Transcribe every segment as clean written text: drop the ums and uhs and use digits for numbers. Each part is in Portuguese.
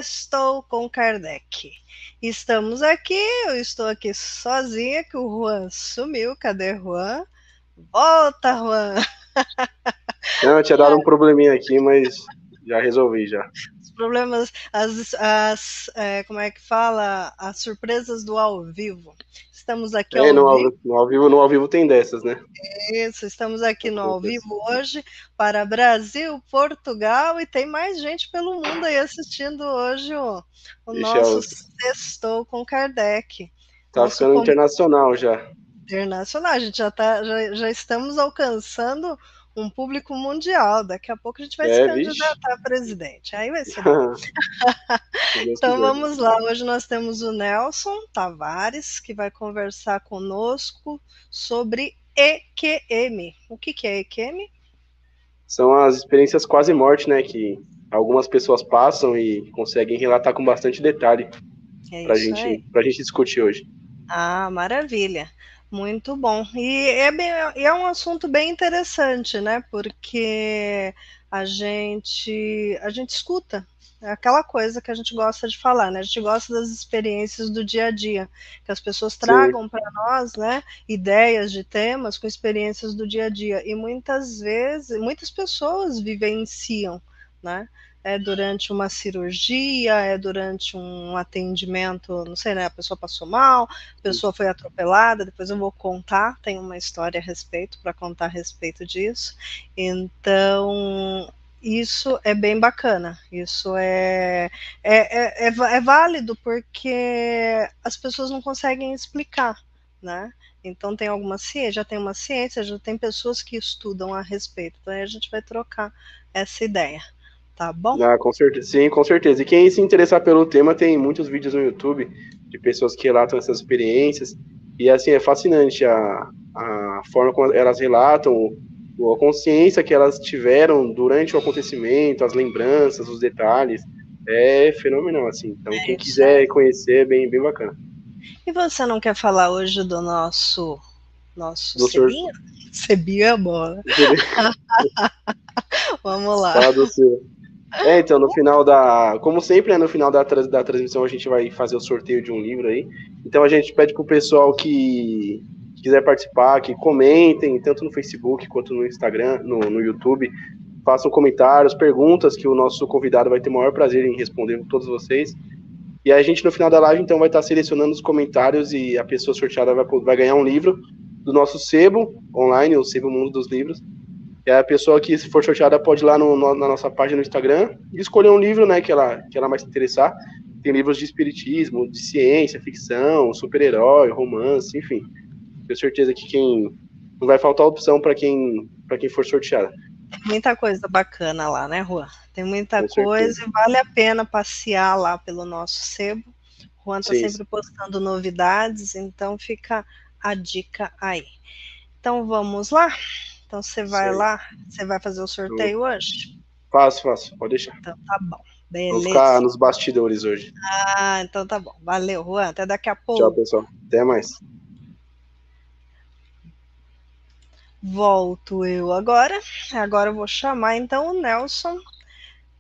Sextou com Kardec. Estamos aqui, eu estou aqui sozinha, que o Juan sumiu. Cadê Juan? Volta, Juan! Não, eu tinha dado um probleminha aqui, mas já resolvi já. Os problemas, como é que fala? As surpresas do ao vivo. Estamos aqui É, ao vivo. no ao vivo tem dessas, né? Isso, estamos aqui no ao Acontece. vivo hoje para Brasil, Portugal e tem mais gente pelo mundo aí assistindo hoje o Deixa nosso eu... Sextou com Kardec. Tá Nosso ficando internacional já. internacional, a gente já estamos alcançando um público mundial. Daqui a pouco a gente vai se Vixe. candidatar a presidente, aí vai ser bom. Se Deus Então quiser. vamos lá, hoje nós temos o Nelson Tavares, que vai conversar conosco sobre EQM. O que é EQM? São as experiências quase morte, né? Que algumas pessoas passam e conseguem relatar com bastante detalhe É isso aí. pra gente discutir hoje. Ah, maravilha. Muito bom. E é um assunto bem interessante, né? Porque a gente escuta. É aquela coisa que a gente gosta de falar, né? A gente gosta das experiências do dia a dia, que as pessoas Sim. tragam para nós, né, ideias de temas com experiências do dia a dia. E muitas vezes, muitas pessoas vivenciam, né? É durante uma cirurgia, é durante um atendimento, não sei, né? A pessoa passou mal, a pessoa foi atropelada, depois eu vou contar, tem uma história a respeito, para contar a respeito disso. Então, isso é bem bacana, isso é válido porque as pessoas não conseguem explicar, né? Então tem alguma ciência, já tem uma ciência, já tem pessoas que estudam a respeito, então aí a gente vai trocar essa ideia, tá bom? Ah, com certeza. Sim, com certeza. E quem se interessar pelo tema, tem muitos vídeos no YouTube de pessoas que relatam essas experiências. E assim, é fascinante a forma como elas relatam, a consciência que elas tiveram durante o acontecimento, as lembranças, os detalhes. É fenomenal, assim. Então, É quem isso aí. quiser conhecer, é bem bacana. E você não quer falar hoje do nosso Do senhor, Sebinha? Sebinha é bola. Vamos lá. fala do seu. Então, no final como sempre, né, no final da transmissão a gente vai fazer o sorteio de um livro aí. Então a gente pede pro pessoal que quiser participar, que comentem, tanto no Facebook quanto no Instagram, no YouTube, façam comentários, perguntas, que o nosso convidado vai ter o maior prazer em responder com todos vocês. E a gente, no final da live, então, vai estar selecionando os comentários e a pessoa sorteada vai ganhar um livro do nosso sebo online, o Sebo Mundo dos Livros. E a pessoa que, se for sorteada, pode ir lá na nossa página no Instagram e escolher um livro, né, que ela mais se interessar. Tem livros de espiritismo, de ciência, ficção, super-herói, romance, enfim. Tenho certeza que não vai faltar opção para quem for sorteada. Tem muita coisa bacana lá, né, Juan? Tem muita Com certeza. coisa e vale a pena passear lá pelo nosso sebo. O Juan está Sim. sempre postando novidades, então fica a dica aí. Então vamos lá? Então você vai Sei. lá, você vai fazer o sorteio hoje? Faço, pode deixar. Então tá bom, Vou ficar beleza. nos bastidores hoje. Ah, então tá bom. Valeu, Juan. Até daqui a Tchau, pouco. pessoal. Até mais. Volto eu agora. Agora eu vou chamar então o Nelson.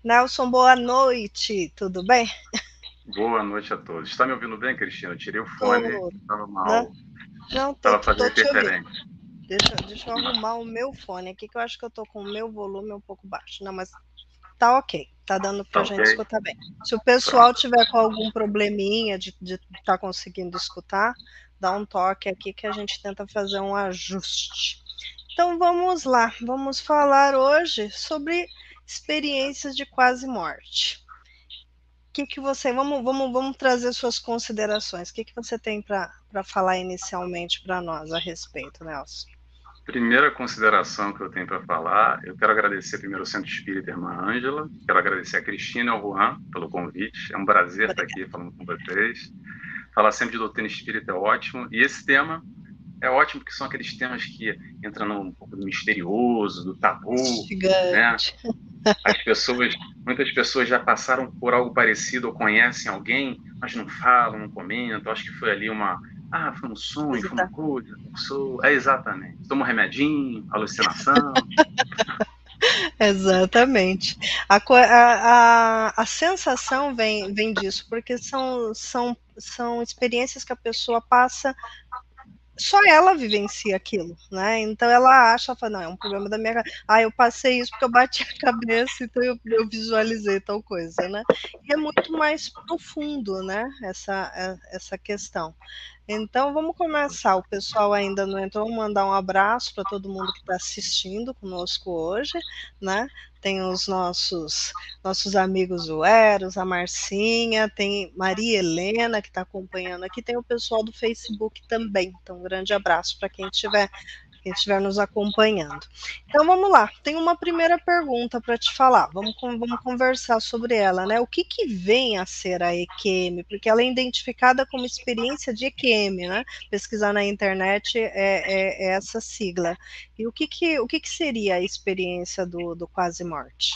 Nelson, boa noite. Tudo bem? Boa noite a todos. Está me ouvindo bem, Cristina? Eu tirei o fone, Tô, estava né? mal. Não, Estava tô fazendo te ouvindo. interferência. Deixa eu arrumar o meu fone aqui, que eu acho que eu tô com o meu volume um pouco baixo. Não, mas tá ok. Tá dando pra Tá gente ok? escutar bem. Se o pessoal Pronto. tiver com algum probleminha de tá conseguindo escutar, dá um toque aqui que a gente tenta fazer um ajuste. Então vamos lá, vamos falar hoje sobre experiências de quase morte. Que você, vamos trazer suas considerações. O que você tem para falar inicialmente para nós a respeito, Nelson? Primeira consideração que eu tenho para falar, eu quero agradecer primeiro ao Centro Espírita Irmã Ângela, quero agradecer a Cristina e ao Juan pelo convite, é um prazer estar aqui falando com vocês. Falar sempre de doutrina espírita é ótimo, e esse tema é ótimo porque são aqueles temas que entram num pouco do misterioso, do tabu, né? Gigante. Muitas pessoas já passaram por algo parecido ou conhecem alguém, mas não falam, não comentam. Acho que foi ali foi um sonho, foi uma coisa, exatamente. Toma um remedinho, alucinação. Exatamente. A sensação vem disso, porque são experiências que a pessoa passa, só ela vivencia aquilo, né? Então ela acha, fala, não, é um problema da minha. Ah, eu passei isso porque eu bati a cabeça, então eu visualizei tal coisa, né? E é muito mais profundo, né? Essa questão. Então, vamos começar. O pessoal ainda não entrou. Vou mandar um abraço para todo mundo que está assistindo conosco hoje, né? Tem os nossos amigos o Eros, a Marcinha, tem Maria Helena que está acompanhando aqui, tem o pessoal do Facebook também. Então, um grande abraço para quem estiver nos acompanhando. Então vamos lá, tem uma primeira pergunta para te falar, vamos conversar sobre ela, né? O que vem a ser a EQM? Porque ela é identificada como experiência de EQM, né? Pesquisar na internet é essa sigla. E o que seria a experiência do quase-morte?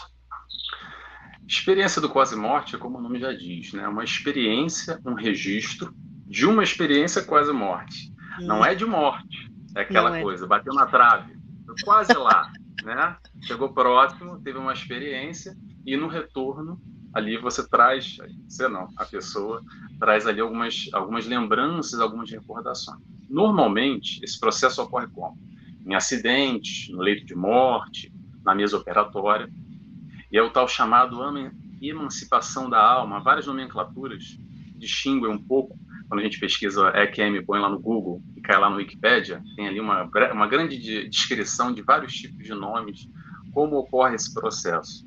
Experiência do quase-morte é como o nome já diz, né? Uma experiência, um registro de uma experiência quase-morte. Não é de morte, é aquela coisa, bateu na trave, foi quase lá, né? Chegou próximo, teve uma experiência e no retorno ali você traz, você não, a pessoa traz ali algumas lembranças, algumas recordações. Normalmente, esse processo ocorre como? Em acidentes, no leito de morte, na mesa operatória. E é o tal chamado emancipação da alma. Várias nomenclaturas distinguem um pouco. Quando a gente pesquisa EQM, põe lá no Google e cai lá no Wikipedia, tem ali uma grande descrição de vários tipos de nomes, como ocorre esse processo.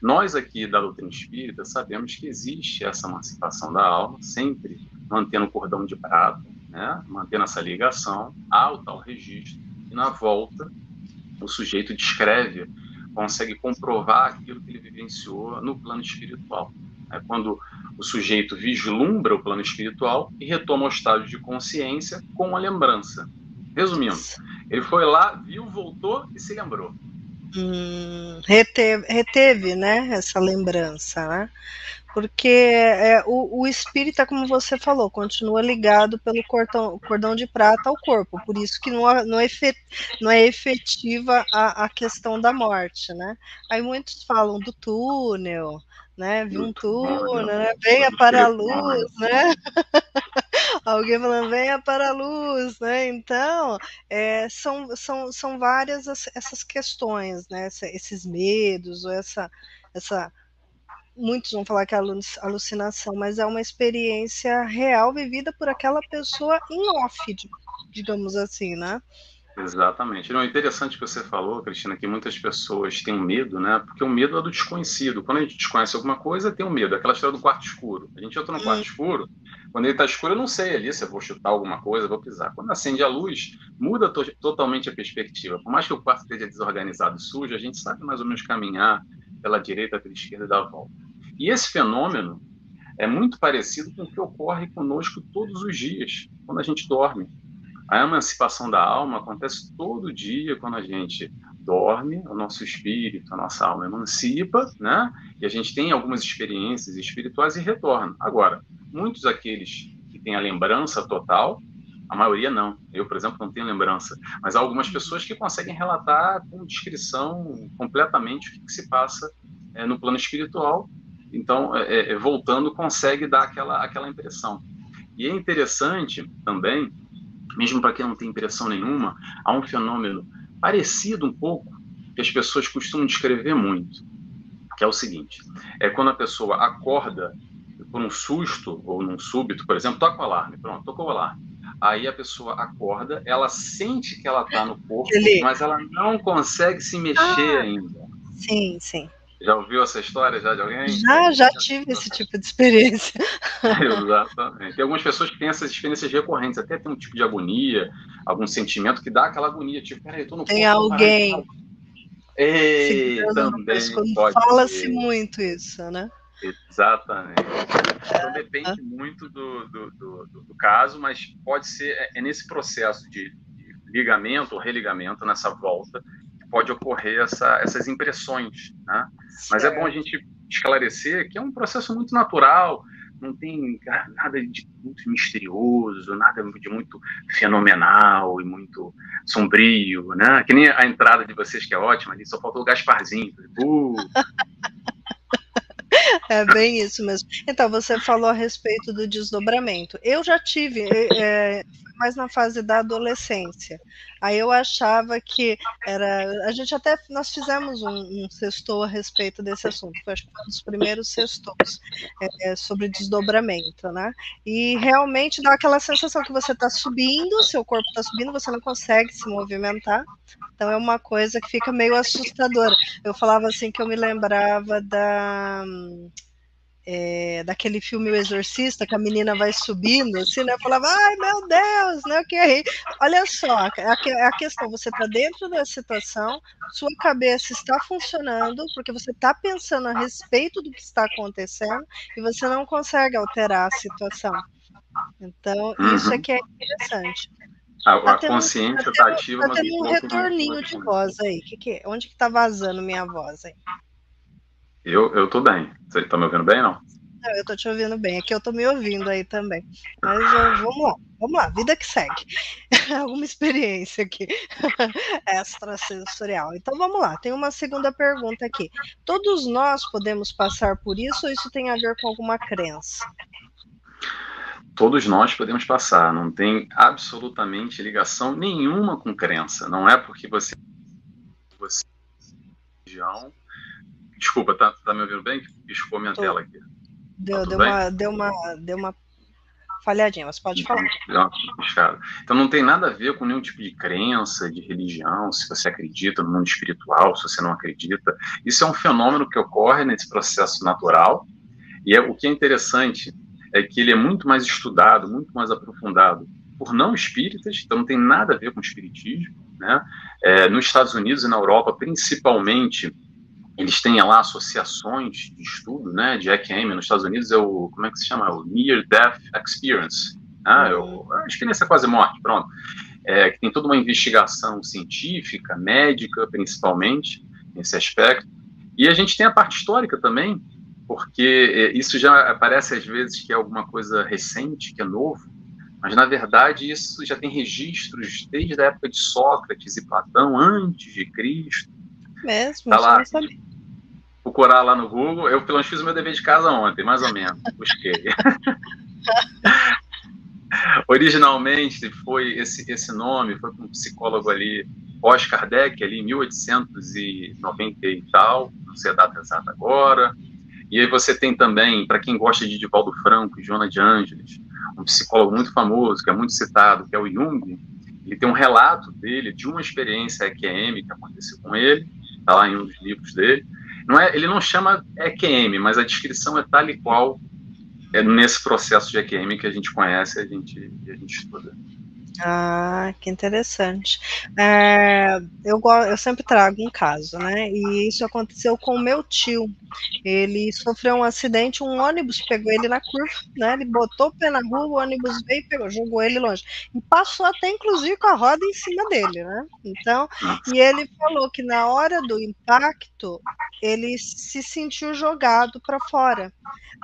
Nós aqui da doutrina espírita sabemos que existe essa emancipação da alma, sempre mantendo o cordão de prata, né? Mantendo essa ligação, há o tal registro, e na volta o sujeito descreve, consegue comprovar aquilo que ele vivenciou no plano espiritual. É quando o sujeito vislumbra o plano espiritual e retoma o estado de consciência com a lembrança. Resumindo, ele foi lá, viu, voltou e se lembrou. Reteve, né, essa lembrança, né? Porque o espírita, como você falou, continua ligado pelo cordão de prata ao corpo, por isso que não é efetiva a questão da morte, né? Aí muitos falam do túnel, né? Viu um túnel, né? Venha para a luz, né? Alguém falando, venha para a luz, né? Então, são várias essas questões, né? Esses medos, ou essa muitos vão falar que é alucinação, mas é uma experiência real vivida por aquela pessoa em off, digamos assim, né? Exatamente. Não, é interessante que você falou, Cristina, que muitas pessoas têm medo, né? Porque o medo é do desconhecido. Quando a gente desconhece alguma coisa, tem um medo. Aquela história do quarto escuro. A gente entra no quarto escuro, quando ele está escuro, eu não sei ali se eu vou chutar alguma coisa, vou pisar. Quando acende a luz, muda totalmente a perspectiva. Por mais que o quarto esteja desorganizado e sujo, a gente sabe mais ou menos caminhar pela direita, pela esquerda e dar a volta. E esse fenômeno é muito parecido com o que ocorre conosco todos os dias, quando a gente dorme. A emancipação da alma acontece todo dia quando a gente dorme, o nosso espírito, a nossa alma emancipa, né? E a gente tem algumas experiências espirituais e retorna. Agora, muitos daqueles que têm a lembrança total, a maioria não. Eu, por exemplo, não tenho lembrança. Mas há algumas pessoas que conseguem relatar com descrição completamente o que se passa no plano espiritual. Então, voltando, consegue dar aquela impressão. E é interessante também, mesmo para quem não tem impressão nenhuma, há um fenômeno parecido um pouco, que as pessoas costumam descrever muito, que é o seguinte, é quando a pessoa acorda por um susto, ou num súbito, por exemplo, toca o alarme, pronto, tocou o alarme. Aí a pessoa acorda, ela sente que ela está no corpo, mas ela não consegue se mexer ainda. Sim, sim. Já ouviu essa história já de alguém? Já tive esse tipo de experiência. Exatamente. Tem algumas pessoas que têm essas experiências recorrentes, até tem um tipo de agonia, algum sentimento que dá aquela agonia, tipo, peraí, eu tô no corpo. Tem alguém também pode fala-se ser. muito isso, né? Exatamente. Então depende muito do caso, mas pode ser, nesse processo de ligamento ou religamento, nessa volta, pode ocorrer essas impressões, né? Mas é bom a gente esclarecer que é um processo muito natural. não tem nada de muito misterioso, nada de muito fenomenal e muito sombrio, né? Que nem a entrada de vocês, que é ótima, ali só faltou o Gasparzinho. É bem isso mesmo. Então, você falou a respeito do desdobramento. Eu já tive, mais na fase da adolescência. Aí eu achava que era. Nós fizemos um sextou a respeito desse assunto. Acho que foi um dos primeiros sextos sobre desdobramento, né? E realmente dá aquela sensação que você está subindo, seu corpo está subindo, você não consegue se movimentar. Então é uma coisa que fica meio assustadora. Eu falava assim que eu me lembrava daquele filme O Exorcista, que a menina vai subindo, assim, né? Eu falava, ai meu Deus, né? Olha só, a questão, você está dentro da situação, sua cabeça está funcionando, porque você está pensando a respeito do que está acontecendo, e você não consegue alterar a situação. Então, isso é que é interessante. A consciência está ativa, mas tem um retorninho de voz aí. Onde que tá vazando minha voz aí? Eu tô bem. Você tá me ouvindo bem, não? Não, eu tô te ouvindo bem. Aqui eu tô me ouvindo aí também. Mas vamos lá, vida que segue. Alguma experiência aqui extrasensorial. Então vamos lá, tem uma segunda pergunta aqui. Todos nós podemos passar por isso ou isso tem a ver com alguma crença? Todos nós podemos passar, não tem absolutamente ligação nenhuma com crença. Não é porque você religião. Desculpa, tá me ouvindo bem? Piscou minha tela aqui. Deu uma falhadinha, mas pode falar. Então não tem nada a ver com nenhum tipo de crença, de religião, se você acredita no mundo espiritual, se você não acredita. Isso é um fenômeno que ocorre nesse processo natural, e o que é interessante é que ele é muito mais estudado, muito mais aprofundado por não espíritas, então não tem nada a ver com espiritismo, né? Nos Estados Unidos e na Europa, principalmente, eles têm lá associações de estudo, né, de EQM. Nos Estados Unidos como é que se chama? O Near Death Experience, né? A experiência quase morte, pronto. Que tem toda uma investigação científica, médica, principalmente, nesse aspecto. E a gente tem a parte histórica também, porque isso já parece às vezes que é alguma coisa recente, que é novo, mas na verdade isso já tem registros desde a época de Sócrates e Platão, antes de Cristo. Mesmo, tá lá. Procurar lá no Google. Eu, pelo menos, fiz o meu dever de casa ontem, mais ou menos. Busquei. Originalmente, foi esse nome, foi com um psicólogo ali, Oscar Dec, ali em 1890 e tal, não sei a data exata agora. E aí você tem também, para quem gosta de Divaldo Franco e Joana de Ângeles, um psicólogo muito famoso, que é muito citado, que é o Jung. Ele tem um relato dele, de uma experiência EQM que aconteceu com ele, está lá em um dos livros dele. Ele não chama EQM, mas a descrição é tal e qual nesse processo de EQM que a gente conhece e a gente estuda. Ah, que interessante. Eu sempre trago um caso, né? E isso aconteceu com o meu tio. Ele sofreu um acidente, um ônibus pegou ele na curva, né? Ele botou o pé na rua, o ônibus veio e pegou, jogou ele longe. E passou até, inclusive, com a roda em cima dele, né? Então, e ele falou que na hora do impacto, ele se sentiu jogado para fora.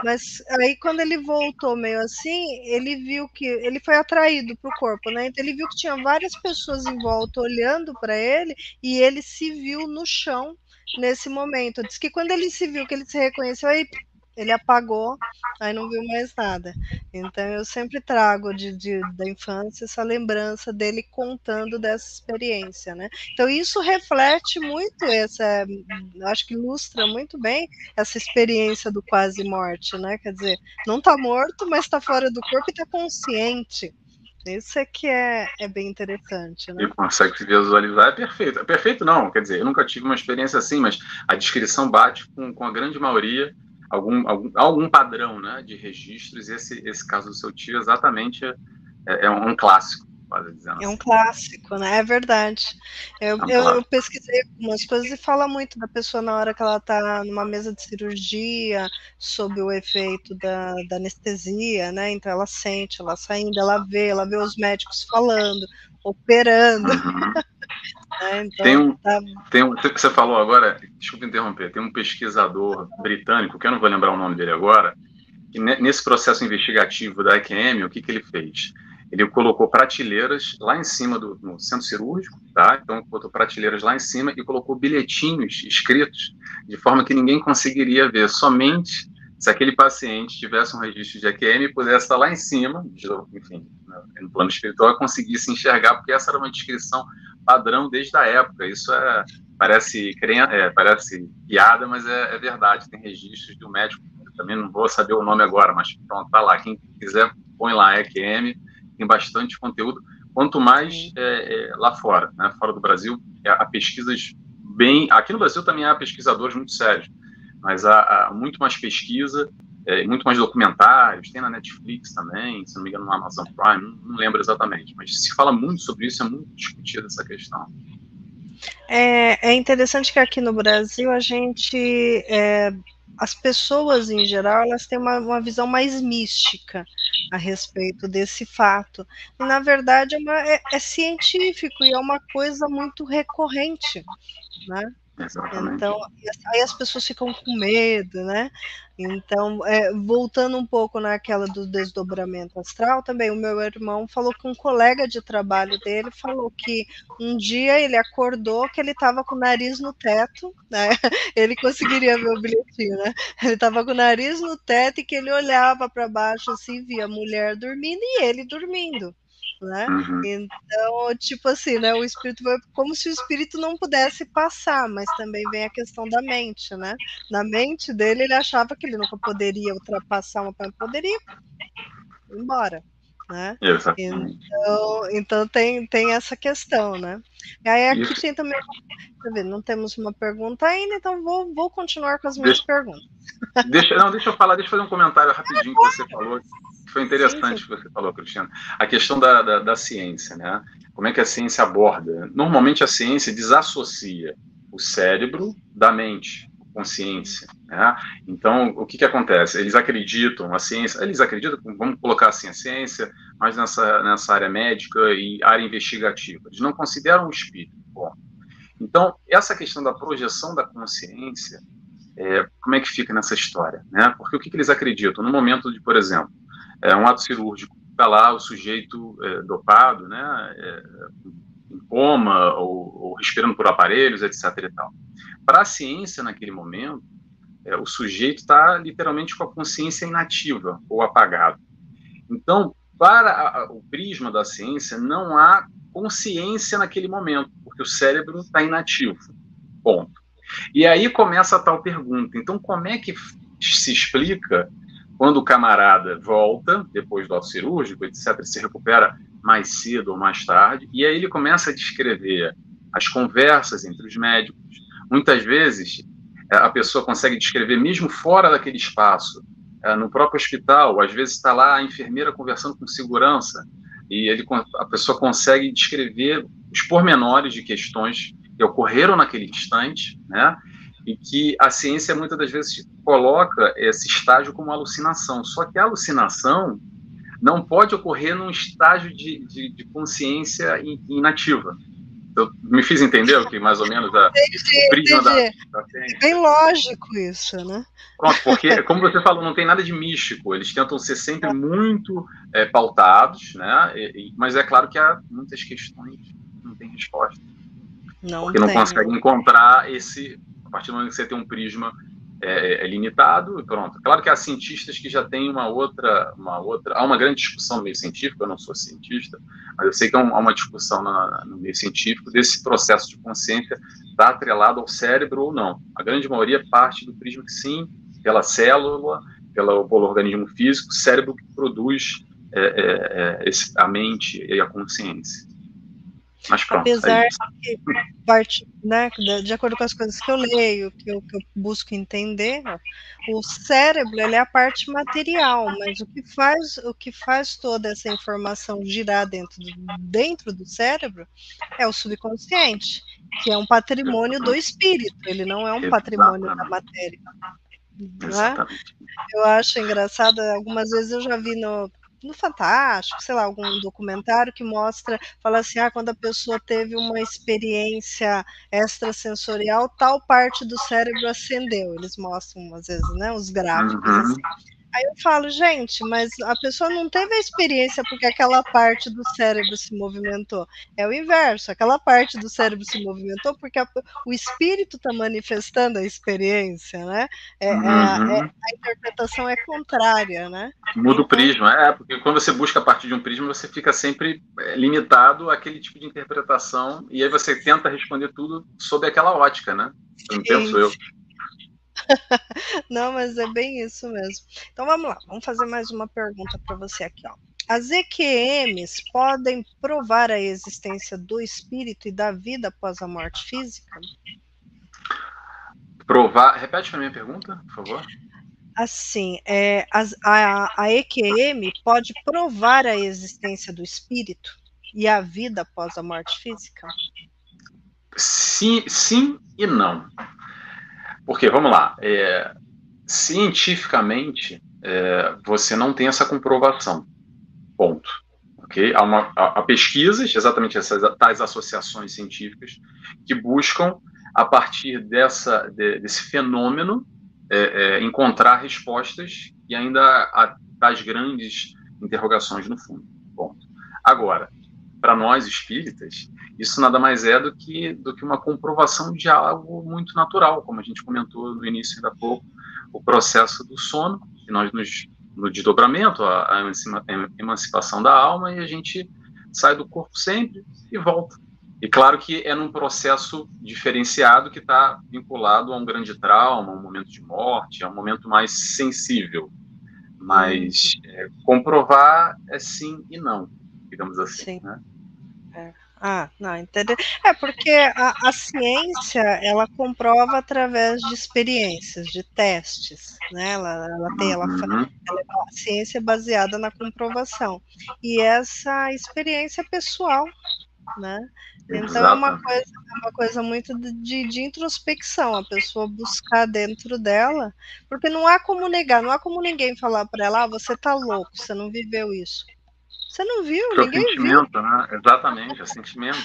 Mas aí, quando ele voltou meio assim, ele viu que ele foi atraído para o corpo, né? Então, ele viu que tinha várias pessoas em volta olhando para ele e ele se viu no chão nesse momento. Diz que quando ele se viu, que ele se reconheceu, aí ele apagou, aí não viu mais nada. Então, eu sempre trago da infância essa lembrança dele contando dessa experiência, né? Então, isso reflete muito acho que ilustra muito bem essa experiência do quase morte, né? Quer dizer, não está morto, mas está fora do corpo e está consciente. Isso é que é bem interessante, né? E consegue se visualizar, é perfeito. É perfeito não, quer dizer, eu nunca tive uma experiência assim, mas a descrição bate com a grande maioria, algum padrão, né, de registros, e esse caso do seu tio exatamente é um clássico, quase dizendo. É um clássico, né? É verdade. Eu pesquisei algumas coisas e fala muito da pessoa na hora que ela está numa mesa de cirurgia, sob o efeito da anestesia, né? Então ela sente, ela saindo, ela vê os médicos falando, operando. Uhum. Então, você falou agora, desculpa interromper, tem um pesquisador britânico, que eu não vou lembrar o nome dele agora, nesse processo investigativo da EQM, o que ele fez? Ele colocou prateleiras lá em cima no centro cirúrgico, tá? Então, botou prateleiras lá em cima e colocou bilhetinhos escritos, de forma que ninguém conseguiria ver, somente se aquele paciente tivesse um registro de EQM e pudesse estar lá em cima, enfim, no plano espiritual, e conseguisse enxergar, porque essa era uma descrição padrão desde a época. Isso parece piada, mas é verdade. Tem registros de um médico, também não vou saber o nome agora, mas pronto, tá lá. Quem quiser, põe lá EQM, tem bastante conteúdo. Quanto mais lá fora, né, fora do Brasil, há pesquisas bem... Aqui no Brasil também há pesquisadores muito sérios, mas há muito mais pesquisa, muito mais documentários, tem na Netflix também, se não me engano no Amazon Prime, não lembro exatamente, mas se fala muito sobre isso, é muito discutida essa questão. É interessante que aqui no Brasil a gente, as pessoas em geral, elas têm uma visão mais mística a respeito desse fato, e na verdade é científico e é uma coisa muito recorrente, né? Exatamente. Então, aí as pessoas ficam com medo, né? Então, voltando um pouco naquela do desdobramento astral, também o meu irmão falou que um colega de trabalho dele falou que um dia ele acordou que ele estava com o nariz no teto, né? Ele conseguiria ver o bilhetinho, né? Ele estava com o nariz no teto e que ele olhava para baixo assim, via a mulher dormindo e ele dormindo, né? Uhum. Então, tipo assim, né? O espírito vai como se o espírito não pudesse passar, mas também vem a questão da mente, né? Na mente dele, ele achava que ele nunca poderia ultrapassar uma coisa, poderia ir embora, né? Exatamente. Então tem essa questão, né? E aí aqui Isso. tem também, tá vendo, não temos uma pergunta ainda, então vou continuar com as minhas perguntas. Deixa eu fazer um comentário rapidinho que você falou. Foi interessante o que você falou, Cristiano. A questão da ciência, né? Como é que a ciência aborda? Normalmente a ciência desassocia o cérebro da mente, consciência, né? Então, o que acontece? Eles acreditam, vamos colocar assim, a ciência, mas nessa área médica e área investigativa. Eles não consideram o espírito. Bom, então, essa questão da projeção da consciência, como é que fica nessa história, né? Porque o que eles acreditam? No momento de, por exemplo, um ato cirúrgico, está lá o sujeito dopado, né, em coma ou respirando por aparelhos, etc. e tal. Para a ciência, naquele momento, o sujeito está literalmente com a consciência inativa ou apagado. Então, para o prisma da ciência, não há consciência naquele momento, porque o cérebro está inativo. Ponto. E aí começa a tal pergunta. Então, como é que se explica quando o camarada volta, depois do ato cirúrgico, etc., se recupera mais cedo ou mais tarde, e aí ele começa a descrever as conversas entre os médicos. Muitas vezes, a pessoa consegue descrever, mesmo fora daquele espaço, no próprio hospital, às vezes está lá a enfermeira conversando com segurança, e a pessoa consegue descrever os pormenores de questões que ocorreram naquele instante, né? E que a ciência muitas das vezes coloca esse estágio como alucinação. Só que a alucinação não pode ocorrer num estágio de consciência inativa. Eu me fiz entender o que mais ou menos o prisma da ciência. É bem lógico isso, né? Pronto, porque, como você falou, não tem nada de místico. Eles tentam ser sempre muito pautados, né? Mas é claro que há muitas questões que não têm resposta. Porque não conseguem encontrar esse... A partir do momento que você tem um prisma limitado, pronto. Claro que há cientistas que já têm há uma grande discussão no meio científico, eu não sou cientista, mas eu sei que há uma discussão no meio científico desse processo de consciência está atrelado ao cérebro ou não. A grande maioria parte do prisma que sim, pela célula, pelo organismo físico, o cérebro que produz a mente e a consciência. Mas pronto, apesar que parte, né, de acordo com as coisas que eu leio, que eu busco entender, o cérebro ele é a parte material, mas o que faz toda essa informação girar dentro do cérebro é o subconsciente, que é um patrimônio do espírito, ele não é um patrimônio da matéria. Né? Eu acho engraçado, algumas vezes eu já vi no Fantástico, sei lá, algum documentário que fala assim, quando a pessoa teve uma experiência extrasensorial, tal parte do cérebro acendeu. Eles mostram, às vezes, né, os gráficos, assim. Aí eu falo, gente, mas a pessoa não teve a experiência porque aquela parte do cérebro se movimentou. É o inverso, aquela parte do cérebro se movimentou porque o espírito está manifestando a experiência, né? Uhum. A interpretação é contrária, né? Muda o Então, prisma, porque quando você busca a partir de um prisma, você fica sempre limitado àquele tipo de interpretação, e aí você tenta responder tudo sob aquela ótica, né? Não penso eu. Não, mas é bem isso mesmo. Então vamos lá, vamos fazer mais uma pergunta para você aqui, ó. As EQMs podem provar a existência do espírito e da vida após a morte física? Provar. Repete para minha pergunta, por favor. Assim, a EQM pode provar a existência do espírito e a vida após a morte física? Sim e não. Porque, vamos lá, cientificamente, você não tem essa comprovação. Ponto. Okay? Há pesquisas, exatamente essas tais associações científicas, que buscam, a partir desse fenômeno, encontrar respostas e ainda há das grandes interrogações no fundo. Ponto. Agora, para nós espíritas, isso nada mais é do que uma comprovação de algo muito natural, como a gente comentou no início ainda há pouco, o processo do sono, que nós no desdobramento, a emancipação da alma, e a gente sai do corpo sempre e volta. E claro que é num processo diferenciado que está vinculado a um grande trauma, a um momento de morte, a um momento mais sensível. Mas comprovar é sim e não, digamos assim. Sim. Né? Não, entendeu? Porque a ciência, ela comprova através de experiências, de testes, né? A ciência é baseada na comprovação. E essa experiência é pessoal, né? Então é uma coisa muito de introspecção, a pessoa buscar dentro dela, porque não há como negar, não há como ninguém falar para ela, você está louco, você não viveu isso. Você não viu, ninguém sentimento, viu. Né? Exatamente, é sentimento.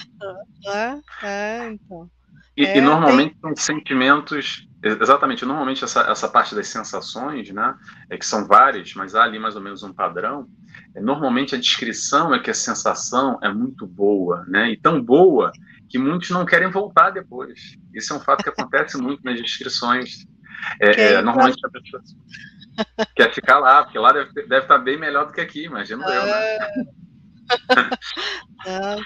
Então. E normalmente são sentimentos, exatamente, normalmente essa parte das sensações, né, que são várias, mas há ali mais ou menos um padrão, normalmente a descrição é que a sensação é muito boa, né, e tão boa que muitos não querem voltar depois. Isso é um fato que acontece muito nas descrições. Normalmente a pessoa quer ficar lá, porque lá deve estar bem melhor do que aqui, imagino eu, né?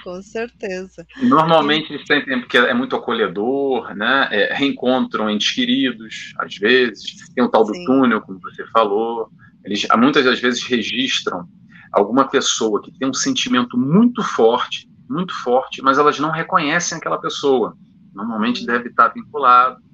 Com certeza. Normalmente eles sentem porque é muito acolhedor, né? Reencontram entes queridos, às vezes. Tem o tal do túnel, como você falou. Eles muitas das vezes registram alguma pessoa que tem um sentimento muito forte, mas elas não reconhecem aquela pessoa. Normalmente deve estar vinculado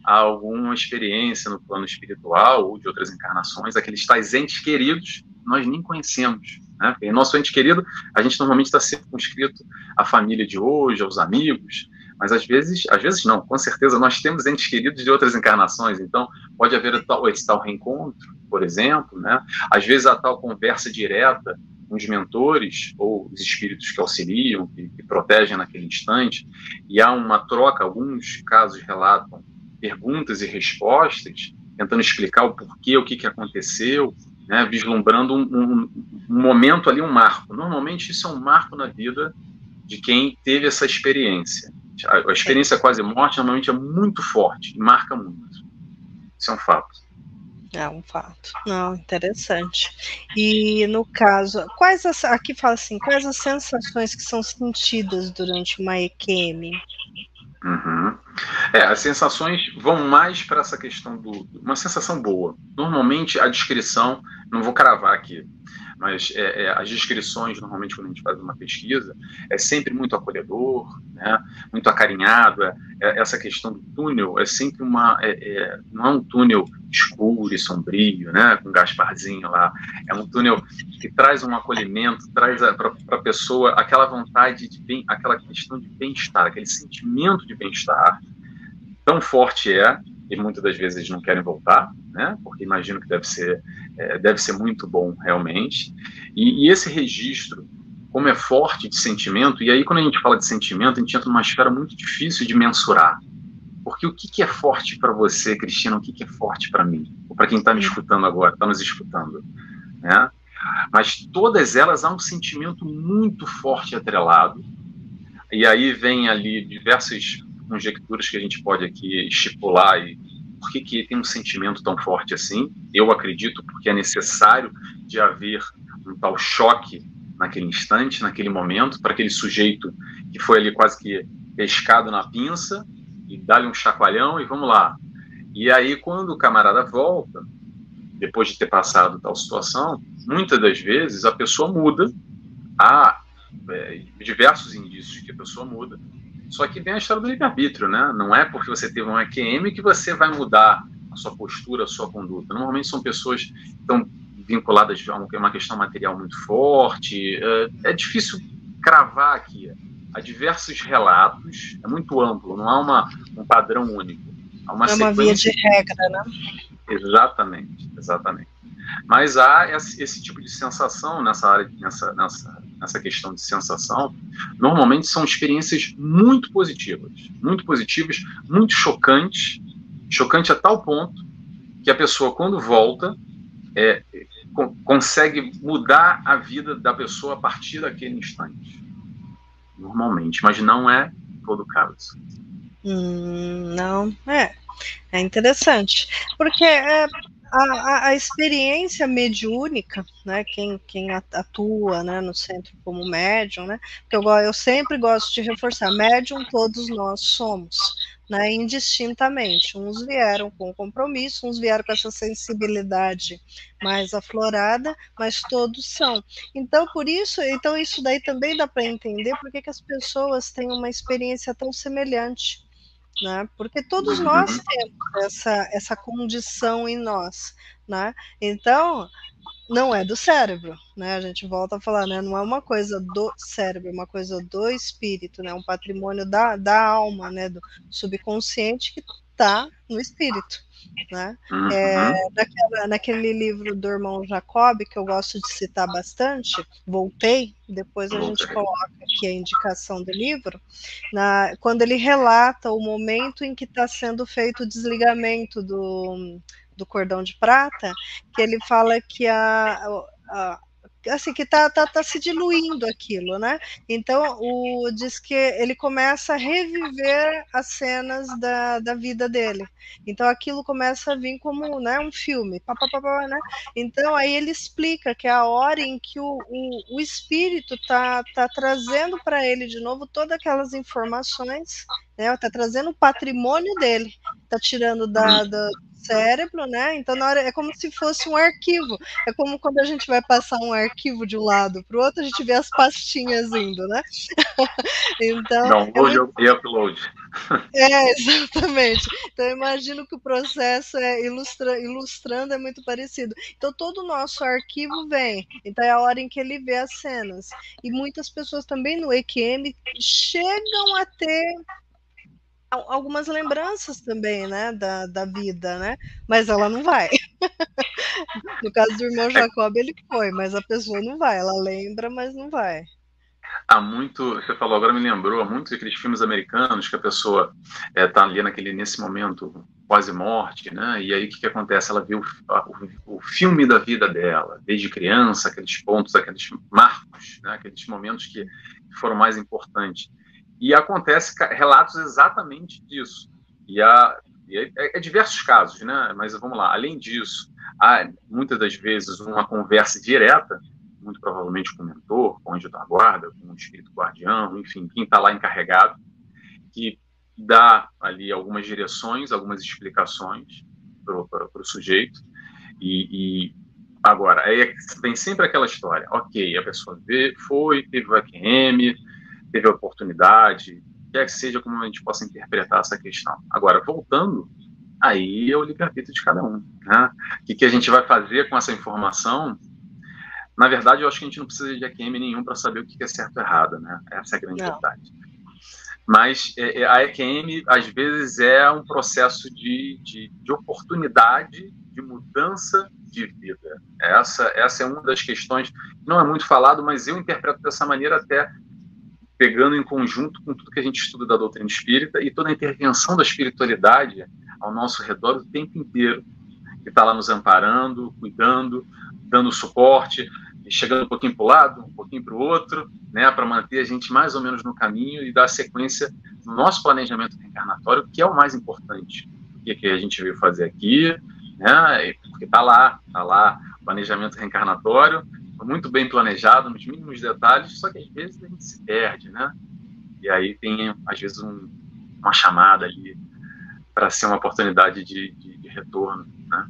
a alguma experiência no plano espiritual ou de outras encarnações, aqueles tais entes queridos nós nem conhecemos. Né? Porque nosso ente querido, a gente normalmente está circunscrito à família de hoje, aos amigos, mas às vezes não, com certeza nós temos entes queridos de outras encarnações, então pode haver esse tal reencontro, por exemplo, né? Às vezes a tal conversa direta com os mentores ou os espíritos que auxiliam, que protegem naquele instante, e há uma troca, alguns casos relatam perguntas e respostas, tentando explicar o porquê, o que aconteceu, né, vislumbrando um momento ali, um marco. Normalmente isso é um marco na vida de quem teve essa experiência. A experiência quase morte normalmente é muito forte e marca muito. Isso é um fato. É um fato. Não, interessante. E no caso, aqui fala assim, quais as sensações que são sentidas durante uma EQM? Uhum. As sensações vão mais para essa questão uma sensação boa. Normalmente a descrição, não vou cravar aqui, mas as descrições, normalmente quando a gente faz uma pesquisa, é sempre muito acolhedor, né? Muito acarinhado. Essa questão do túnel é sempre não é um túnel escuro e sombrio, né? Com Gasparzinho lá. É um túnel que traz um acolhimento, traz para a pessoa aquela vontade aquela questão de bem-estar, aquele sentimento de bem-estar. Tão forte e muitas das vezes eles não querem voltar, né? Porque imagino que deve ser muito bom realmente. E esse registro, como é forte de sentimento, e aí quando a gente fala de sentimento, a gente entra numa esfera muito difícil de mensurar. Por Porque o que é forte para você, Cristina, o que é forte para mim? Ou para quem está me escutando agora, está nos escutando, né? Mas todas elas há um sentimento muito forte atrelado. E aí vem ali diversas conjecturas que a gente pode aqui estipular e por que tem um sentimento tão forte assim. Eu acredito porque é necessário de haver um tal choque naquele instante, naquele momento, para aquele sujeito que foi ali quase que pescado na pinça, e dá-lhe um chacoalhão e vamos lá. E aí, quando o camarada volta, depois de ter passado tal situação, muitas das vezes a pessoa muda, há diversos indícios de que a pessoa muda, só que vem a história do livre-arbítrio, né? Não é porque você teve um EQM que você vai mudar a sua postura, a sua conduta. Normalmente são pessoas que estão vinculadas a uma questão material muito forte. É difícil cravar aqui. Há diversos relatos, é muito amplo, não há um padrão único. Há uma via de regra, né? Exatamente, exatamente. Mas há esse tipo de sensação nessa questão de sensação. Normalmente são experiências muito positivas, muito chocantes, chocante a tal ponto que a pessoa, quando volta, consegue mudar a vida da pessoa a partir daquele instante. Normalmente, mas não é todo o caso. Não, é interessante, porque a experiência mediúnica, né, quem atua, né, no centro como médium, né, porque eu sempre gosto de reforçar, médium todos nós somos, né, indistintamente, uns vieram com compromisso, uns vieram com essa sensibilidade mais aflorada, mas todos são. Então, isso daí também dá para entender por que as pessoas têm uma experiência tão semelhante, né? Porque todos nós temos essa condição em nós, né? Então, não é do cérebro, né? A gente volta a falar, né? Não é uma coisa do cérebro, é uma coisa do espírito, né? Um patrimônio da alma, né? Do subconsciente que está no espírito, né? Naquele livro do irmão Jacob, que eu gosto de citar bastante, Voltei, depois a gente coloca aqui a indicação do livro, quando ele relata o momento em que está sendo feito o desligamento do cordão de prata, que ele fala que assim, que tá se diluindo aquilo, né? Então, diz que ele começa a reviver as cenas da vida dele. Então, aquilo começa a vir como, né, um filme, né? Então, aí ele explica que é a hora em que o espírito tá trazendo para ele de novo todas aquelas informações, né? Tá trazendo o patrimônio dele, tá tirando do cérebro, né? Então, na hora é como se fosse um arquivo. É como quando a gente vai passar um arquivo de um lado para o outro, a gente vê as pastinhas indo, né? Então, download e upload. Exatamente. Então, eu imagino que o processo ilustrando é muito parecido. Então, todo o nosso arquivo vem. Então, é a hora em que ele vê as cenas. E muitas pessoas também no EQM chegam a ter algumas lembranças também, né, da vida, né, mas ela não vai. No caso do irmão Jacob, ele foi, mas a pessoa não vai, ela lembra, mas não vai. Você falou, agora me lembrou, há muitos daqueles filmes americanos que a pessoa está ali nesse momento quase morte, né, e aí o que acontece? Ela vê o filme da vida dela, desde criança, aqueles pontos, aqueles marcos, né, aqueles momentos que foram mais importantes. E acontece relatos exatamente disso. E diversos casos, né? Mas vamos lá. Além disso, há muitas das vezes uma conversa direta, muito provavelmente com o mentor, com o anjo da guarda, com o espírito guardião, enfim, quem está lá encarregado, que dá ali algumas direções, algumas explicações para o sujeito. E agora, aí tem sempre aquela história. Ok, a pessoa teve o EQM, teve a oportunidade, quer que seja como a gente possa interpretar essa questão. Agora, voltando, aí é o livre-arbítrio de cada um, né? O que a gente vai fazer com essa informação? Na verdade, eu acho que a gente não precisa de EQM nenhum para saber o que é certo ou errado, né? Essa é a grande verdade. Mas a EQM, às vezes, é um processo de oportunidade, de mudança de vida. Essa é uma das questões, não é muito falado, mas eu interpreto dessa maneira até pegando em conjunto com tudo que a gente estuda da doutrina espírita e toda a intervenção da espiritualidade ao nosso redor o tempo inteiro, que está lá nos amparando, cuidando, dando suporte, chegando um pouquinho para o lado, um pouquinho para o outro, né, para manter a gente mais ou menos no caminho e dar sequência no nosso planejamento reencarnatório, que é o mais importante. O que a gente veio fazer aqui, né, porque está lá, o planejamento reencarnatório, muito bem planejado, nos mínimos detalhes, só que às vezes a gente se perde, né? E aí tem, às vezes, uma chamada ali para ser uma oportunidade de retorno, né?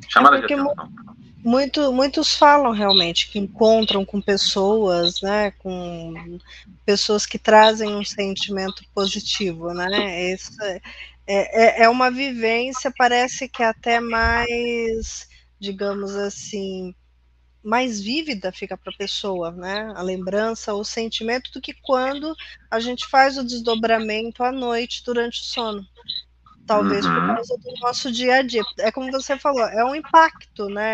Chamada de atenção. Muitos falam realmente que encontram com pessoas, né, com pessoas que trazem um sentimento positivo, né? Isso é uma vivência, parece que até mais, digamos assim, mais vívida fica para a pessoa, né? A lembrança, o sentimento, do que quando a gente faz o desdobramento à noite durante o sono. Talvez por causa do nosso dia a dia. É como você falou, é um impacto, né?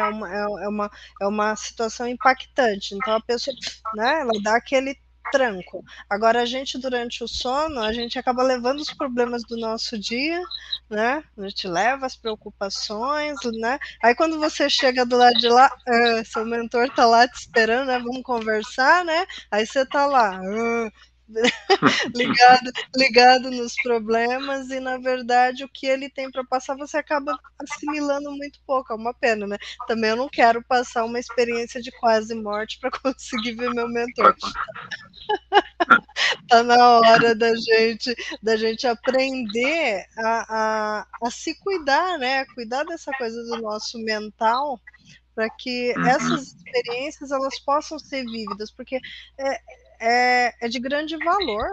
É uma situação impactante. Então a pessoa, né, ela dá aquele tranco. Agora a gente, durante o sono, a gente acaba levando os problemas do nosso dia, né? A gente leva as preocupações, né? Aí quando você chega do lado de lá, seu mentor tá lá te esperando, né? Vamos conversar, né? Aí você tá lá, ligado nos problemas, e na verdade o que ele tem para passar você acaba assimilando muito pouco. É uma pena, né? Também eu não quero passar uma experiência de quase morte para conseguir ver meu mentor. Tá na hora da gente aprender a se cuidar, né? Cuidar dessa coisa do nosso mental, para que essas experiências elas possam ser vívidas, porque é de grande valor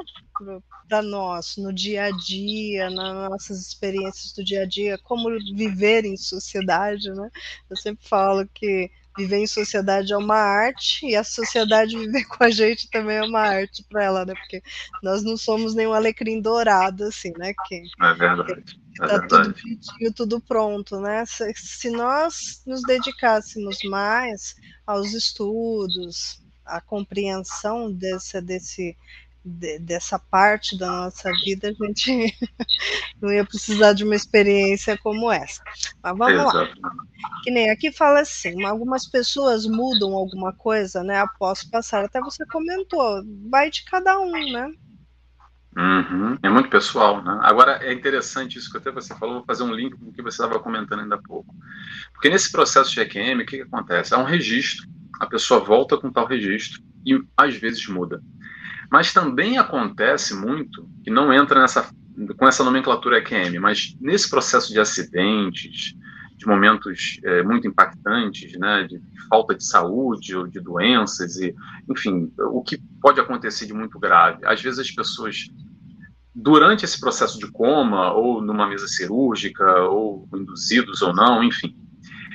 para nós, no dia a dia, nas nossas experiências do dia a dia, como viver em sociedade, né? Eu sempre falo que viver em sociedade é uma arte, e a sociedade viver com a gente também é uma arte para ela, né? Porque nós não somos nenhum alecrim dourado, assim, né? É verdade. Tá tudo bonitinho, tudo pronto, né? Se nós nos dedicássemos mais aos estudos, à compreensão dessa parte da nossa vida, a gente não ia precisar de uma experiência como essa. Mas vamos lá. Que nem aqui fala assim, algumas pessoas mudam alguma coisa, né, após passar. Até você comentou, vai de cada um, né? É muito pessoal, né? Agora, é interessante isso que até você falou, vou fazer um link com o que você estava comentando ainda há pouco. Porque nesse processo de EQM, o que acontece? Há um registro, a pessoa volta com tal registro e às vezes muda. Mas também acontece muito, que não entra com essa nomenclatura EQM, mas nesse processo de acidentes, de momentos muito impactantes, né, de falta de saúde ou de doenças, e, enfim, o que pode acontecer de muito grave. Às vezes as pessoas, durante esse processo de coma, ou numa mesa cirúrgica, ou induzidos ou não, enfim,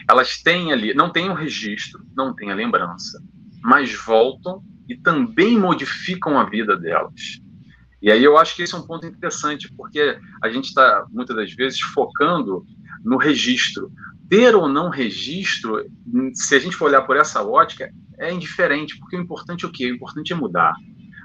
elas têm ali, não têm o registro, não têm a lembrança, mas voltam e também modificam a vida delas. E aí eu acho que esse é um ponto interessante, porque a gente está, muitas das vezes, focando no registro. Ter ou não registro, se a gente for olhar por essa ótica, é indiferente, porque o importante é o quê? O importante é mudar.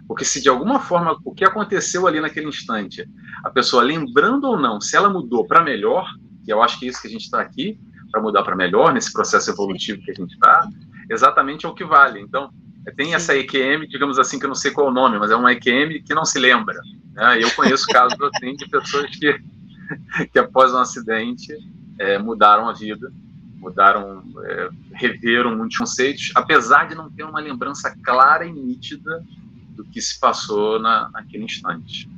Porque se de alguma forma o que aconteceu ali naquele instante, a pessoa lembrando ou não, se ela mudou para melhor, que eu acho que é isso que a gente está aqui, para mudar para melhor, nesse processo evolutivo que a gente está, exatamente é o que vale. Então, tem essa EQM, digamos assim, que eu não sei qual é o nome, mas é uma EQM que não se lembra. Né? Eu conheço casos assim, de pessoas que após um acidente mudaram a vida, reveram muitos conceitos, apesar de não ter uma lembrança clara e nítida do que se passou naquele instante.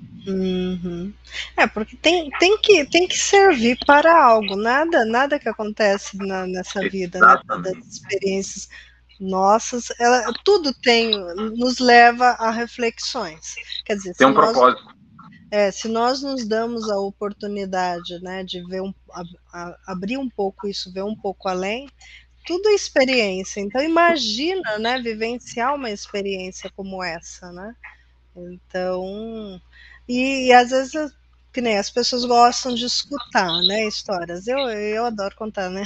Porque tem que servir para algo, nada que acontece nessa vida, né, das experiências nossas, tudo nos leva a reflexões. Quer dizer, tem um propósito. Se nós nos damos a oportunidade, né, de ver abrir um pouco isso, ver um pouco além, tudo é experiência. Então imagina, né, vivenciar uma experiência como essa, né? Então, e às vezes que nem as pessoas gostam de escutar, né, histórias. Eu adoro contar, né,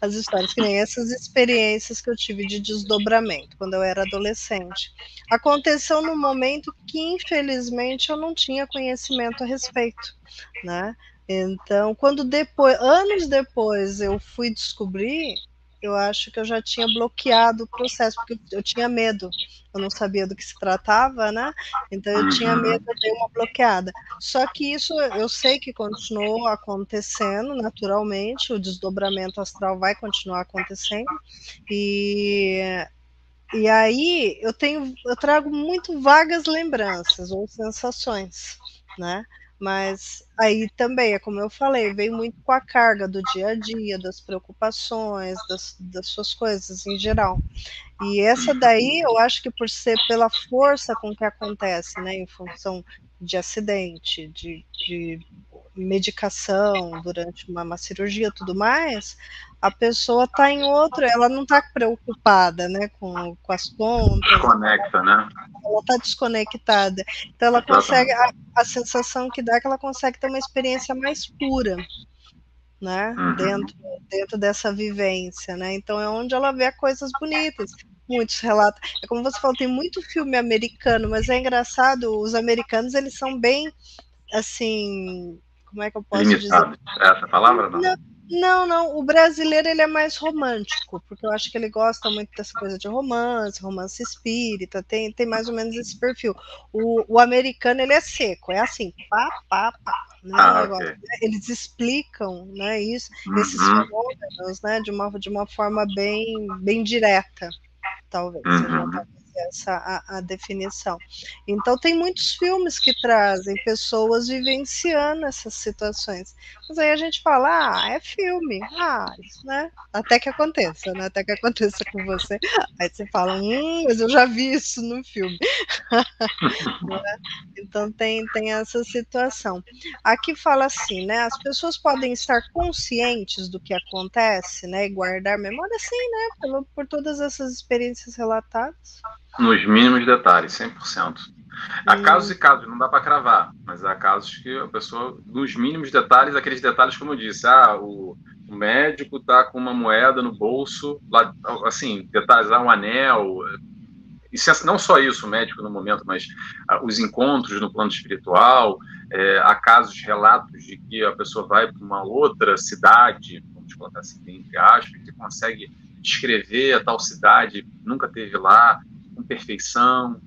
as histórias, que nem essas experiências que eu tive de desdobramento quando eu era adolescente. Aconteceu num momento que, infelizmente, eu não tinha conhecimento a respeito, né? Então, quando depois, anos depois, eu fui descobrir, eu acho que eu já tinha bloqueado o processo, porque eu tinha medo, eu não sabia do que se tratava, né? Então eu tinha medo, eu dei uma bloqueada. Só que isso eu sei que continuou acontecendo naturalmente, o desdobramento astral vai continuar acontecendo, e aí eu trago muito vagas lembranças ou sensações, né? Mas aí também, é como eu falei, vem muito com a carga do dia a dia, das preocupações, das suas coisas em geral. E essa daí, eu acho que por ser pela força com que acontece, né, em função de acidente, de medicação durante uma cirurgia, tudo mais, a pessoa está em outro, ela não está preocupada, né, com as contas, Desconecta, né? ela está desconectada. Então ela consegue, a sensação que dá é que ela consegue ter uma experiência mais pura, né, dentro dessa vivência, né? Então é onde ela vê coisas bonitas. Muitos relatos. É como você falou, tem muito filme americano, mas é engraçado, os americanos, eles são bem, assim, como é que eu posso dizer? Limitado. Essa palavra, não? Não, o brasileiro, ele é mais romântico, porque eu acho que ele gosta muito dessa coisa de romance espírita, tem mais ou menos esse perfil. O americano, ele é seco, é assim, pá, pá, pá, né, o negócio. Ok. Eles explicam, né, isso, esses fenômenos, né, de uma forma bem direta, talvez, seja essa a definição. Então tem muitos filmes que trazem pessoas vivenciando essas situações. Mas aí a gente fala, é filme, isso, né? Até que aconteça, né? Até que aconteça com você. Aí você fala, mas eu já vi isso no filme. Então tem essa situação. Aqui fala assim, né? As pessoas podem estar conscientes do que acontece, né? E guardar memória, sim, né? Por todas essas experiências relatadas. Nos mínimos detalhes, 100%. Há casos e casos, não dá para cravar, mas há casos que a pessoa, nos mínimos detalhes, aqueles detalhes, como eu disse, o médico está com uma moeda no bolso, lá, assim, detalhes, um anel. Isso, não só isso, o médico no momento, mas os encontros no plano espiritual, há casos, relatos de que a pessoa vai para uma outra cidade, vamos colocar assim, entre aspas, que consegue descrever a tal cidade, nunca teve lá, com perfeição.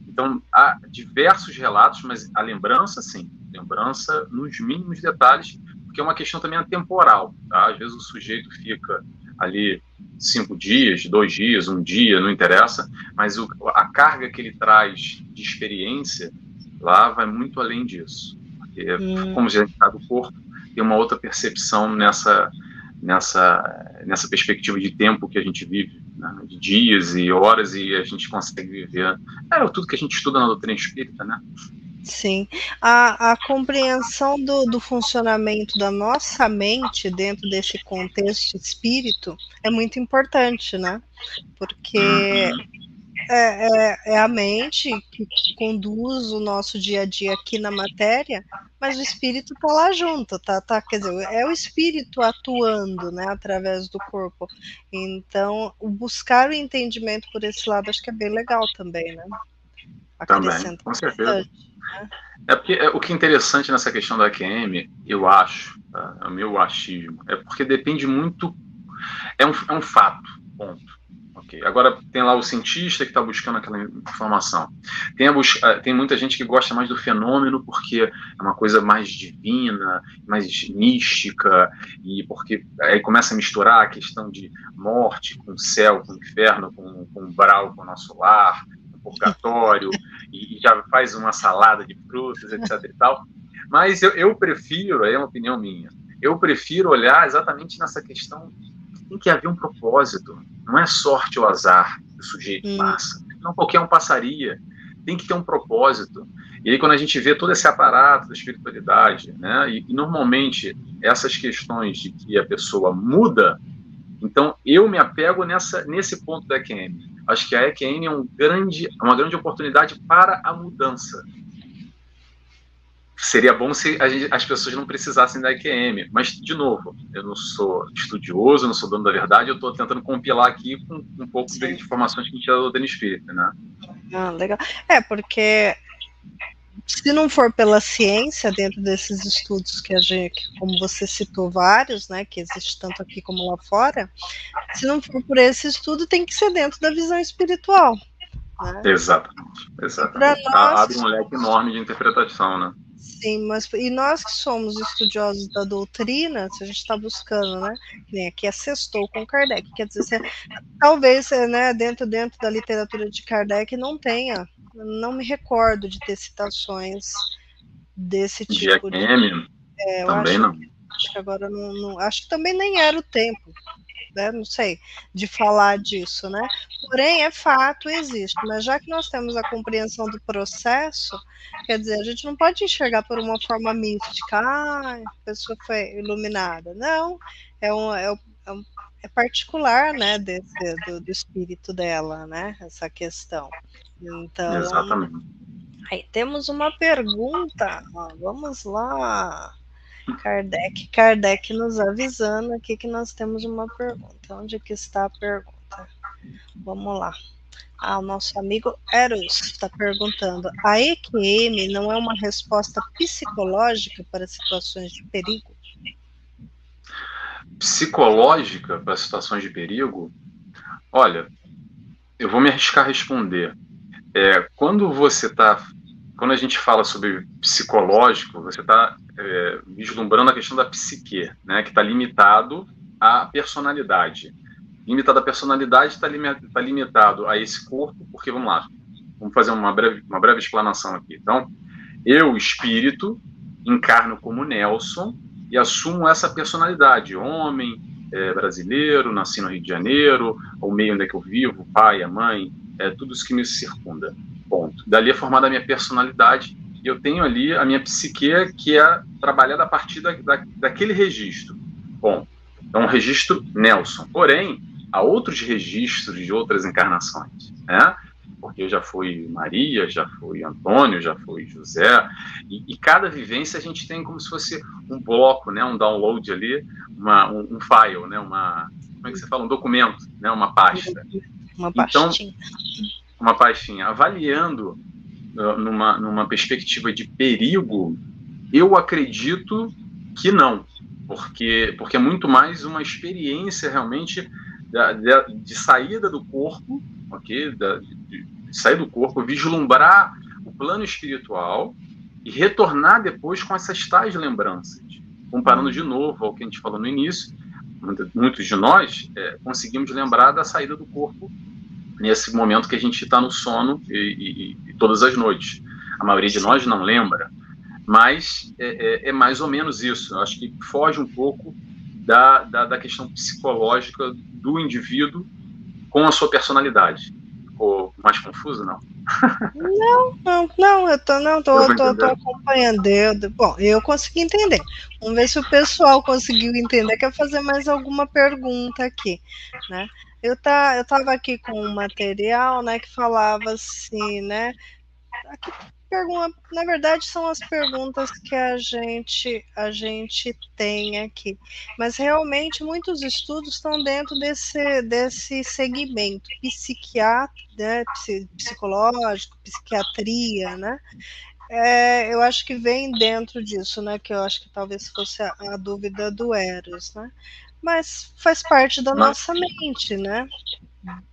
Então, há diversos relatos, mas a lembrança, sim, lembrança nos mínimos detalhes, porque é uma questão também atemporal, tá? Às vezes o sujeito fica ali 5 dias, 2 dias, 1 dia, não interessa, mas a carga que ele traz de experiência lá vai muito além disso. Porque, como a gente sabe, o corpo tem uma outra percepção nessa perspectiva de tempo que a gente vive, né? De dias e horas, e a gente consegue viver. Tudo que a gente estuda na doutrina espírita, né? Sim, a compreensão do funcionamento da nossa mente dentro desse contexto espírito é muito importante, né? Porque é a mente que conduz o nosso dia a dia aqui na matéria, mas o espírito está lá junto, quer dizer, é o espírito atuando, né, através do corpo. Então, buscar o entendimento por esse lado acho que é bem legal também, né? Também, com certeza. É porque o que é interessante nessa questão da AQM, eu acho, tá? É o meu achismo, é porque depende muito, é um fato, ponto. Okay. Agora tem lá o cientista que está buscando aquela informação. Tem muita gente que gosta mais do fenômeno porque é uma coisa mais divina, mais mística, e porque aí começa a misturar a questão de morte com céu, com inferno, com umbral, com o nosso lar, com purgatório, e já faz uma salada de frutas, etc. e tal. Mas eu prefiro, é uma opinião minha, eu prefiro olhar exatamente nessa questão. Tem que haver um propósito, não é sorte ou azar que o sujeito passa, não qualquer um passaria, tem que ter um propósito. E aí quando a gente vê todo esse aparato da espiritualidade, né, e normalmente essas questões de que a pessoa muda, então eu me apego nesse ponto da EQM. Acho que a EQM é uma grande oportunidade para a mudança. seria bom se as pessoas não precisassem da EQM, mas, de novo, eu não sou estudioso, não sou dono da verdade, eu estou tentando compilar aqui com um pouco de informações que a gente tira da doutrina espírita, né? Legal. Porque se não for pela ciência, dentro desses estudos que a gente, como você citou vários, né, que existe tanto aqui como lá fora, se não for por esse estudo, tem que ser dentro da visão espiritual. Né? Exatamente. Abre um leque enorme de interpretação, né? Sim, mas e nós que somos estudiosos da doutrina, se a gente está buscando, né, que nem aqui assestou com Kardec, quer dizer, talvez, né, dentro da literatura de Kardec não tenha, não me recordo de ter citações desse tipo de EQM, também não. Acho que agora não, acho que também nem era o tempo, né, não sei, de falar disso, né? Porém, é fato, existe, mas já que nós temos a compreensão do processo, quer dizer, a gente não pode enxergar por uma forma mística, a pessoa foi iluminada, não, é particular, né, do espírito dela, né, essa questão. Então, exatamente. Aí temos uma pergunta, vamos lá, Kardec nos avisando aqui que nós temos uma pergunta. Onde que está a pergunta? Vamos lá. O nosso amigo Eros está perguntando: a EQM não é uma resposta psicológica para situações de perigo? Psicológica para situações de perigo? Olha, eu vou me arriscar a responder. Quando a gente fala sobre psicológico, você está vislumbrando a questão da psique, né, que está limitado à personalidade. Limitado à personalidade está limitado a esse corpo, porque, vamos lá, vamos fazer uma breve explanação aqui. Então, eu, espírito, encarno como Nelson e assumo essa personalidade, homem, brasileiro, nasci no Rio de Janeiro, o meio onde é que eu vivo, o pai, a mãe, tudo isso que me circunda. Ponto. Dali é formada a minha personalidade e eu tenho ali a minha psique, que é trabalhada a partir daquele registro. Bom, é um registro Nelson. Porém, há outros registros de outras encarnações, né? Porque eu já fui Maria, já fui Antônio, já fui José, e cada vivência a gente tem como se fosse um bloco, né? Um download ali, um file, né? Como é que você fala? Um documento, né? Uma pasta. Uma pastinha. Então, uma pastinha. Avaliando numa perspectiva de perigo, eu acredito que não, porque é muito mais uma experiência realmente de saída do corpo, ok? De sair do corpo, vislumbrar o plano espiritual e retornar depois com essas tais lembranças. Comparando de novo ao que a gente falou no início, muitos de nós conseguimos lembrar da saída do corpo nesse momento que a gente está no sono e todas as noites. A maioria de nós não lembra, mas é mais ou menos isso. Eu acho que foge um pouco da questão psicológica do indivíduo com a sua personalidade. Ficou mais confuso, não? Não, eu tô acompanhando. Bom, eu consegui entender. Vamos ver se o pessoal conseguiu entender. Quer fazer mais alguma pergunta aqui, né? Eu tava aqui com um material, né, que falava assim, né? Aqui, na verdade, são as perguntas que a gente tem aqui. Mas realmente muitos estudos estão dentro desse segmento psiquiatra, né, psicológico, psiquiatria, né? Eu acho que vem dentro disso, né? Que eu acho que talvez fosse a dúvida do Eros, né? Mas faz parte da nossa mente, né?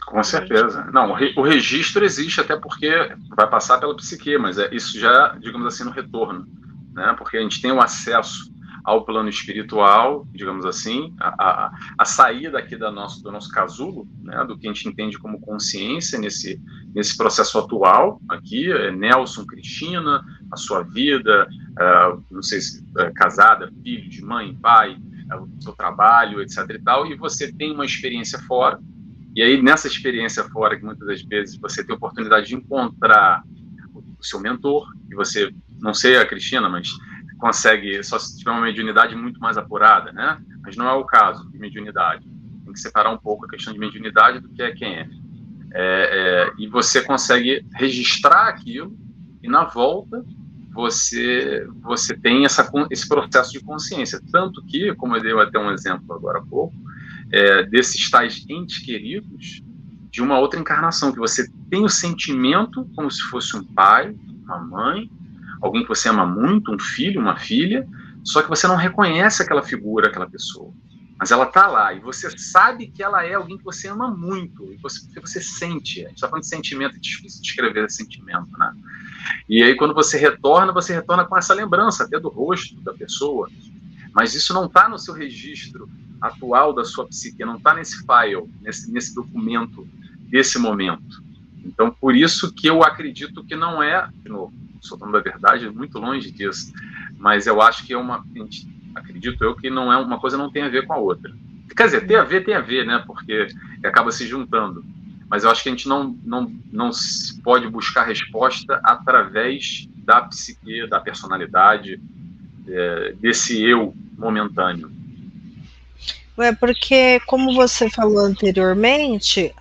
Com certeza. Não, o registro existe até porque vai passar pela psique, mas isso já, digamos assim, no retorno, né? Porque a gente tem o acesso ao plano espiritual, digamos assim, a sair daqui do nosso casulo, né? Do que a gente entende como consciência nesse processo atual aqui, Nelson, Cristina, a sua vida, não sei se casada, filho de mãe, pai, o seu trabalho, etc. e tal, e você tem uma experiência fora. E aí, nessa experiência fora, que muitas das vezes você tem a oportunidade de encontrar o seu mentor, e você, não sei a Cristina, mas consegue, só se tiver uma mediunidade muito mais apurada, né? Mas não é o caso de mediunidade. Tem que separar um pouco a questão de mediunidade do que é quem é. E você consegue registrar aquilo, e na volta, você tem esse processo de consciência. Tanto que, como eu dei até um exemplo agora há pouco, desses tais entes queridos de uma outra encarnação, que você tem o sentimento como se fosse um pai, uma mãe, alguém que você ama muito, um filho, uma filha, só que você não reconhece aquela figura, aquela pessoa. Mas ela está lá, e você sabe que ela é alguém que você ama muito, e você sente. A gente está falando de sentimento, é difícil descrever esse sentimento, né? E aí, quando você retorna com essa lembrança, até do rosto da pessoa, mas isso não está no seu registro atual da sua psique, não está nesse file, nesse documento desse momento. Então, por isso que eu acredito que não é, de novo, soltando a verdade, muito longe disso, mas eu acho que acredito eu que não é uma coisa, não tem a ver com a outra. Quer dizer, tem a ver, né? Porque acaba se juntando. Mas eu acho que a gente não pode buscar resposta através da psique, da personalidade, desse eu momentâneo. Porque, como você falou anteriormente,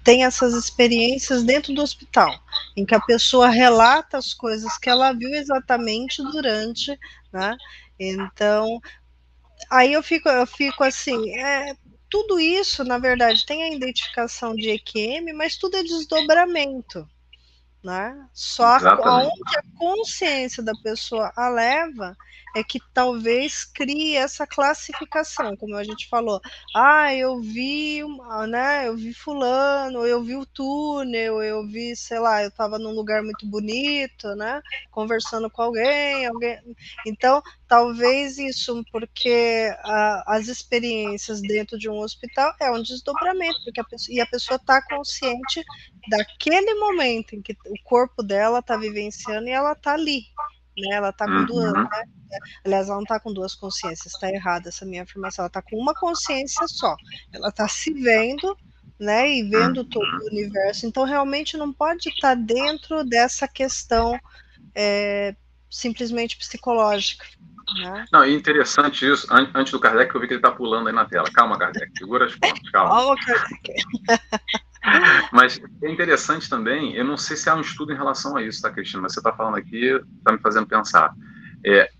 tem essas experiências dentro do hospital, em que a pessoa relata as coisas que ela viu exatamente durante, né? Então, aí eu fico assim, tudo isso, na verdade, tem a identificação de EQM, mas tudo é desdobramento, né? Só onde a consciência da pessoa a leva é que talvez crie essa classificação, como a gente falou. Eu vi, né? Eu vi fulano, eu vi o túnel, eu vi, sei lá, eu estava num lugar muito bonito, né? Conversando com alguém. Então, talvez isso, porque as experiências dentro de um hospital é um desdobramento, porque a pessoa está consciente daquele momento em que o corpo dela está vivenciando e ela está ali, né? Ela está com duas, né? Aliás, ela não está com duas consciências, está errada essa minha afirmação, ela está com uma consciência só, ela está se vendo, né? E vendo todo o universo, então realmente não pode estar dentro dessa questão simplesmente psicológica. Né? Não, e interessante isso, antes do Kardec, eu vi que ele está pulando aí na tela. Calma, Kardec, segura as pontas, calma. Calma, Kardec. Mas é interessante também, eu não sei se há um estudo em relação a isso, tá, Cristina? Mas você está falando aqui, está me fazendo pensar.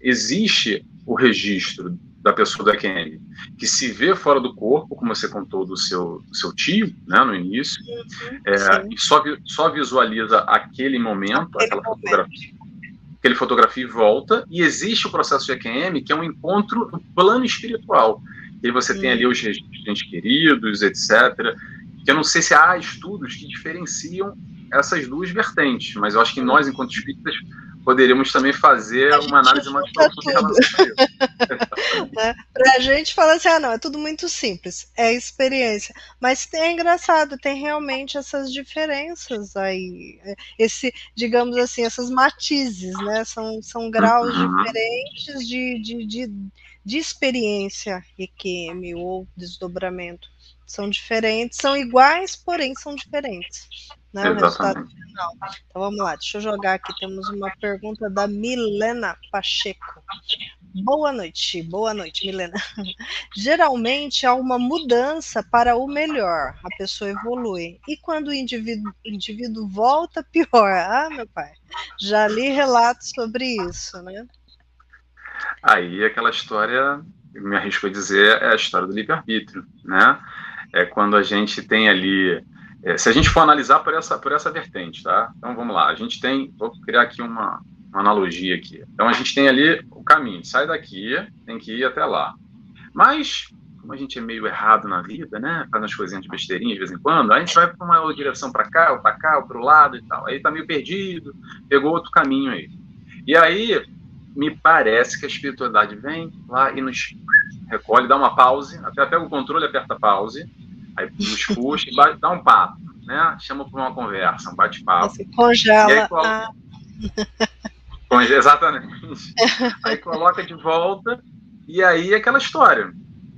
Existe o registro da pessoa da EQM que se vê fora do corpo, como você contou do seu tio, né, no início, e só visualiza aquele momento, aquela fotografia e volta, e existe o processo de EQM, que é um encontro no plano espiritual. E aí você tem ali os registros queridos, etc., que eu não sei se há estudos que diferenciam essas duas vertentes, mas eu acho que nós, enquanto espíritas, poderíamos também fazer uma análise mais profunda em relação a isso. Para a gente falar assim, não, é tudo muito simples, é experiência. Mas é engraçado, tem realmente essas diferenças aí, digamos assim, essas matizes, né? São graus diferentes de experiência EQM ou desdobramento. São diferentes, são iguais, porém são diferentes. Né, o resultado final. Então vamos lá, deixa eu jogar aqui. Temos uma pergunta da Milena Pacheco. Boa noite, Milena. Geralmente há uma mudança para o melhor, a pessoa evolui. E quando o indivíduo volta, pior. Meu pai, já li relatos sobre isso, né? Aí aquela história, eu me arrisco a dizer, é a história do livre-arbítrio, né? É quando a gente tem ali, se a gente for analisar por essa vertente, tá? Então vamos lá, vou criar aqui uma analogia aqui. Então a gente tem ali o caminho, sai daqui, tem que ir até lá. Mas, como a gente é meio errado na vida, né? Faz umas coisinhas de besteirinha de vez em quando, a gente vai para uma direção para cá, ou para cá, ou para o lado e tal. Aí tá meio perdido, pegou outro caminho aí. E aí, me parece que a espiritualidade vem lá e nos recolhe, dá uma pause, até pega o controle, aperta pause, aí nos puxa e dá um papo, né? Chama para uma conversa, um bate-papo. Você congela. E aí, exatamente. Aí coloca de volta, e aí aquela história.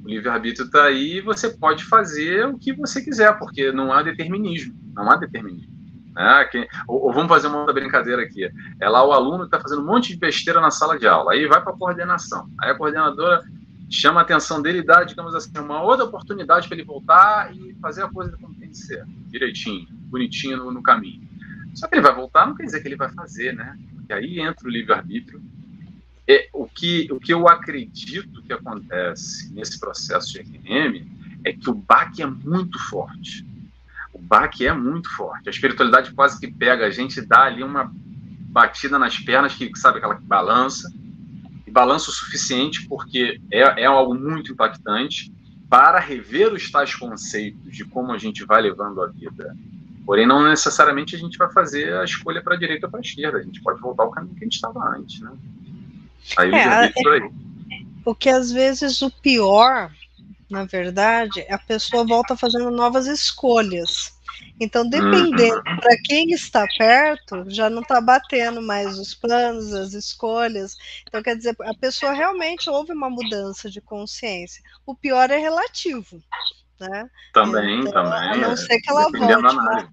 O livre-arbítrio está aí e você pode fazer o que você quiser, porque não há determinismo. Não há determinismo. Né? Ou vamos fazer uma outra brincadeira aqui. É lá o aluno que está fazendo um monte de besteira na sala de aula. Aí vai para a coordenação. Aí a coordenadora chama a atenção dele e dá, digamos assim, uma outra oportunidade para ele voltar e fazer a coisa como tem que ser. Direitinho, bonitinho no caminho. Só que ele vai voltar, não quer dizer que ele vai fazer, né? que aí entra o livre-arbítrio. O que eu acredito que acontece nesse processo de EQM é que o baque é muito forte. O baque é muito forte. A espiritualidade quase que pega a gente e dá ali uma batida nas pernas, que sabe aquela que balança, e balança o suficiente porque é algo muito impactante para rever os tais conceitos de como a gente vai levando a vida. Porém, não necessariamente a gente vai fazer a escolha para a direita ou para a esquerda. A gente pode voltar ao caminho que a gente estava antes, né? Aí o que às vezes o pior, na verdade, a pessoa volta fazendo novas escolhas. Então, dependendo para quem está perto, já não está batendo mais os planos, as escolhas. Então, quer dizer, a pessoa realmente houve uma mudança de consciência. O pior é relativo, né? Também, então, também. A não ser que ela volte.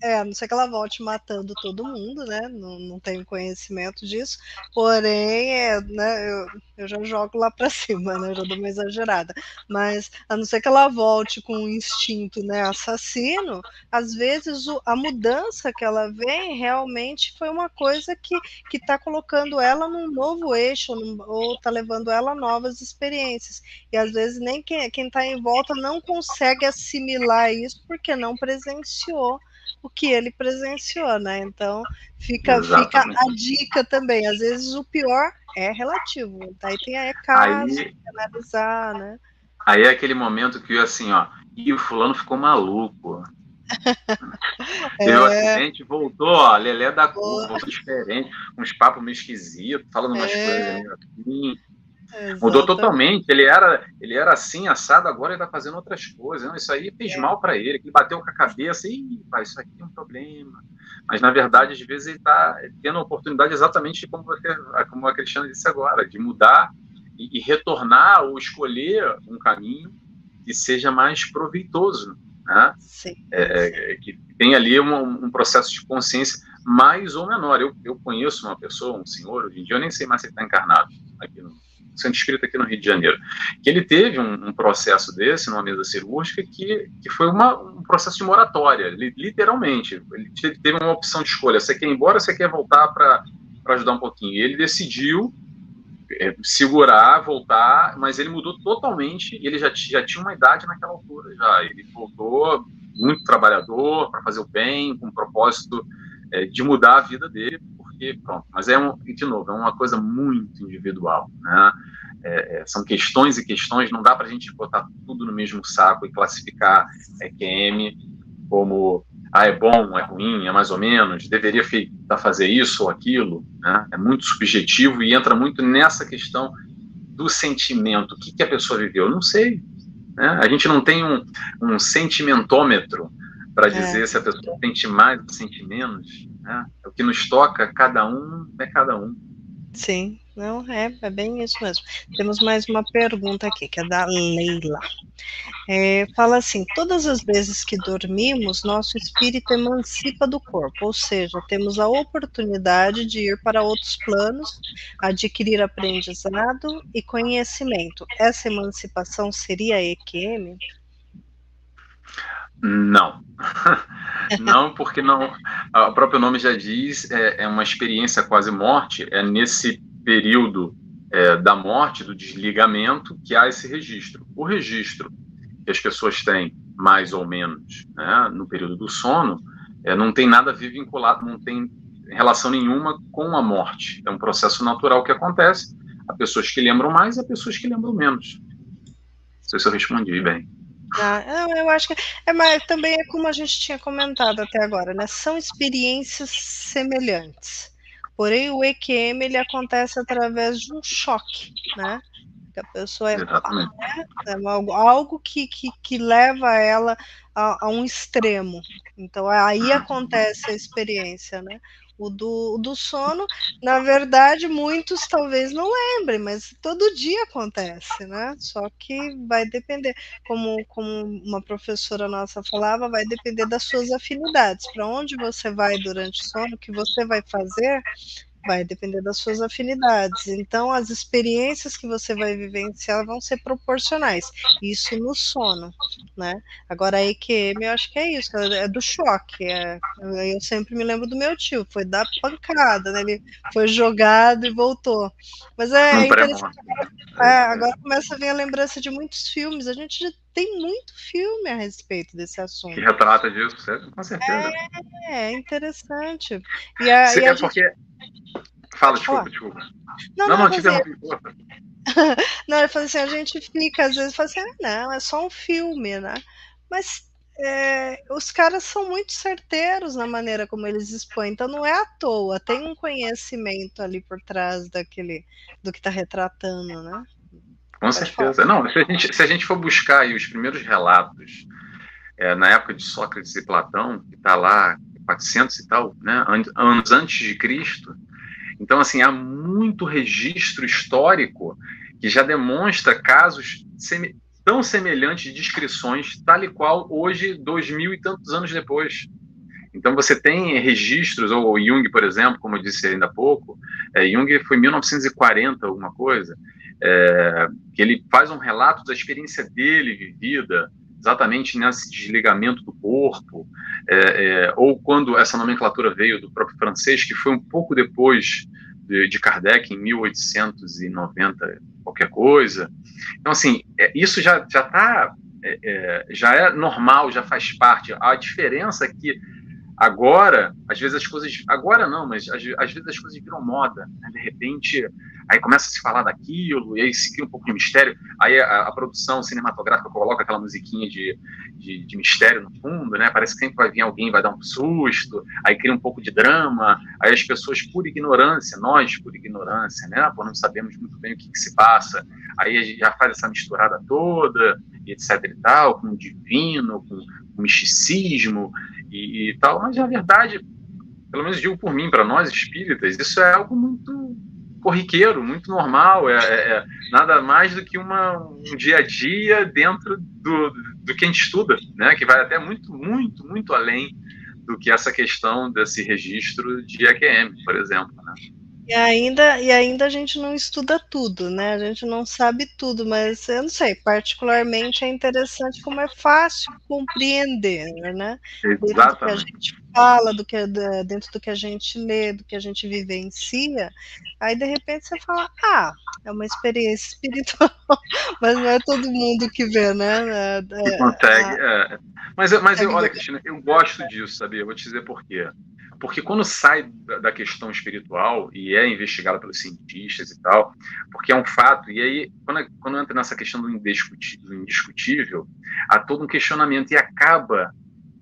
A não ser que ela volte matando todo mundo, né? Não tenho conhecimento disso. Porém, né, eu já jogo lá para cima, né? Eu já dou uma exagerada. Mas, a não ser que ela volte com um instinto, né, assassino, às vezes a mudança que ela vem realmente foi uma coisa que está colocando ela num novo eixo, ou está levando ela a novas experiências. E às vezes nem quem está em volta não consegue assimilar isso porque não presenciou o que ele presenciou, né? Então fica a dica também. Às vezes o pior é relativo. Daí tem caso de analisar, né? Aí é aquele momento que assim, ó, e o fulano ficou maluco. Teve um acidente, voltou, ó, Lelé da curva, voltou diferente, uns papos meio esquisitos, falando umas coisas meio assim. Exatamente. Mudou totalmente. Ele era assim, assado, agora ele está fazendo outras coisas. Não, isso aí fez mal para ele. Ele bateu com a cabeça e isso aqui é um problema. Mas, na verdade, às vezes ele está tendo a oportunidade exatamente como a Cristiana disse agora, de mudar e retornar ou escolher um caminho que seja mais proveitoso, né? Sim. Que tem ali um processo de consciência mais ou menor. Eu conheço uma pessoa, um senhor, hoje em dia eu nem sei mais se ele está encarnado aqui no Centro Espírita aqui no Rio de Janeiro, que ele teve um processo desse numa mesa cirúrgica que foi um processo de moratória, literalmente. Ele teve uma opção de escolha: você quer ir embora ou você quer voltar para ajudar um pouquinho? E ele decidiu segurar, voltar, mas ele mudou totalmente. Ele já tinha uma idade naquela altura, já. Ele voltou muito trabalhador para fazer o bem, com o propósito de mudar a vida dele. Pronto, mas de novo, é uma coisa muito individual, né? São questões e questões, não dá para a gente botar tudo no mesmo saco e classificar EQM como é bom, é ruim, é mais ou menos, deveria fazer isso ou aquilo, né? É muito subjetivo e entra muito nessa questão do sentimento. O que a pessoa viveu? Eu não sei, né? A gente não tem um sentimentômetro para dizer se a pessoa sente mais ou sente menos, né? O que nos toca, cada um é cada um. Sim, não, é bem isso mesmo. Temos mais uma pergunta aqui, que é da Leila. Fala assim: todas as vezes que dormimos, nosso espírito emancipa do corpo, ou seja, temos a oportunidade de ir para outros planos, adquirir aprendizado e conhecimento. Essa emancipação seria EQM? Não. Não, porque não. O próprio nome já diz, é uma experiência quase morte, é nesse período da morte, do desligamento, que há esse registro. O registro que as pessoas têm, mais ou menos, né, no período do sono, não tem nada a ver vinculado, não tem relação nenhuma com a morte. É um processo natural que acontece. Há pessoas que lembram mais e há pessoas que lembram menos. Não sei se eu respondi bem. Eu acho que mas também é como a gente tinha comentado até agora, né? São experiências semelhantes. Porém, o EQM ele acontece através de um choque, né? Que a pessoa algo que leva ela a um extremo. Então, aí acontece a experiência, né? O do sono, na verdade, muitos talvez não lembrem, mas todo dia acontece, né? Só que vai depender, como uma professora nossa falava, vai depender das suas afinidades, para onde você vai durante o sono, o que você vai fazer, vai depender das suas afinidades. Então, as experiências que você vai vivenciar vão ser proporcionais. Isso no sono, né? Agora, a EQM, eu acho que é isso, é do choque. Eu sempre me lembro do meu tio, foi dar pancada, né? Ele foi jogado e voltou. Mas é interessante. Agora começa a vir a lembrança de muitos filmes. A gente já tem muito filme a respeito desse assunto. Que retrata disso, com certeza. É interessante. Porque... Fala, desculpa. Não, te interrompi. Não, ele falou assim, a gente fica, às vezes, fala assim, não, é só um filme, né? Mas os caras são muito certeiros na maneira como eles expõem, então não é à toa, tem um conhecimento ali por trás do que está retratando, né? Com certeza. Não, se a gente for buscar aí os primeiros relatos, na época de Sócrates e Platão, que está lá 400 e tal, né, anos antes de Cristo, então, assim, há muito registro histórico que já demonstra casos tão semelhantes de descrições, tal e qual hoje, 2000 e tantos anos depois. Então, você tem registros, ou Jung, por exemplo, como eu disse ainda há pouco, Jung foi em 1940, alguma coisa, que ele faz um relato da experiência dele vivida, exatamente nesse desligamento do corpo, ou quando essa nomenclatura veio do próprio francês, que foi um pouco depois de Kardec, em 1890, qualquer coisa. Então, assim, isso já está, já é normal, já faz parte. A diferença é que agora, às vezes as coisas... Agora não, mas às vezes as coisas viram moda, né? De repente, aí começa a se falar daquilo, e aí se cria um pouco de mistério, aí a produção cinematográfica coloca aquela musiquinha de mistério no fundo, né? Parece que sempre vai vir alguém, vai dar um susto, aí cria um pouco de drama, aí as pessoas, por ignorância, nós, por ignorância, né? Pô, não sabemos muito bem o que se passa, aí a gente já faz essa misturada toda, e etc e tal, com o divino, com o misticismo, e tal, mas na verdade, pelo menos digo por mim, para nós espíritas, isso é algo muito corriqueiro, muito normal, nada mais do que um dia a dia dentro do que a gente estuda, né? Que vai até muito, muito, muito além do que essa questão desse registro de EQM, por exemplo, né? E ainda a gente não estuda tudo, né? A gente não sabe tudo, mas eu não sei, particularmente é interessante como é fácil compreender, né? Dentro do que a gente fala, dentro do que a gente lê, do que a gente vivencia, aí de repente você fala, é uma experiência espiritual, mas não é todo mundo que vê, né? Que consegue, Mas olha, Cristina, eu gosto disso, sabia? Eu vou te dizer por quê. Porque quando sai da questão espiritual e é investigado pelos cientistas e tal, porque é um fato, e aí quando entra nessa questão do indiscutível, há todo um questionamento e acaba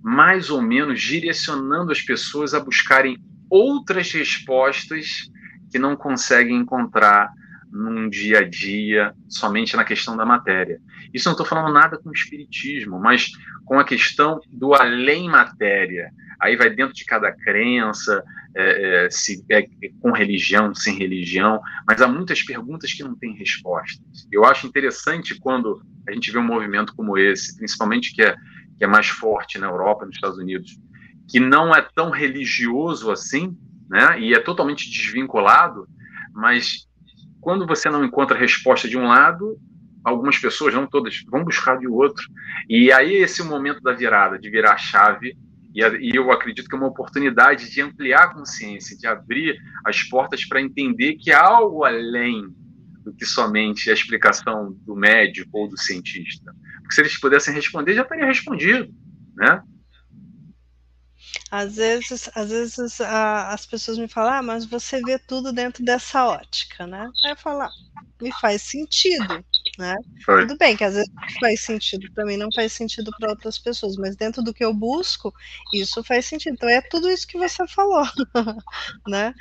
mais ou menos direcionando as pessoas a buscarem outras respostas que não conseguem encontrar num dia a dia, somente na questão da matéria. Isso não estou falando nada com o espiritismo, mas com a questão do além matéria. Aí vai dentro de cada crença, se é com religião, sem religião, mas há muitas perguntas que não têm respostas. Eu acho interessante quando a gente vê um movimento como esse, principalmente que é mais forte na Europa, nos Estados Unidos, que não é tão religioso assim, né, e é totalmente desvinculado, mas quando você não encontra resposta de um lado, algumas pessoas, não todas, vão buscar de outro. E aí esse é o momento da virada, de virar a chave, e eu acredito que é uma oportunidade de ampliar a consciência, de abrir as portas para entender que há algo além do que somente a explicação do médico ou do cientista. Porque se eles pudessem responder, já teria respondido, né? Às vezes as pessoas me falam, mas você vê tudo dentro dessa ótica, né? Aí eu falo, me faz sentido, né? Tudo bem que às vezes faz sentido para mim, não faz sentido para outras pessoas, mas dentro do que eu busco, isso faz sentido. Então é tudo isso que você falou, né?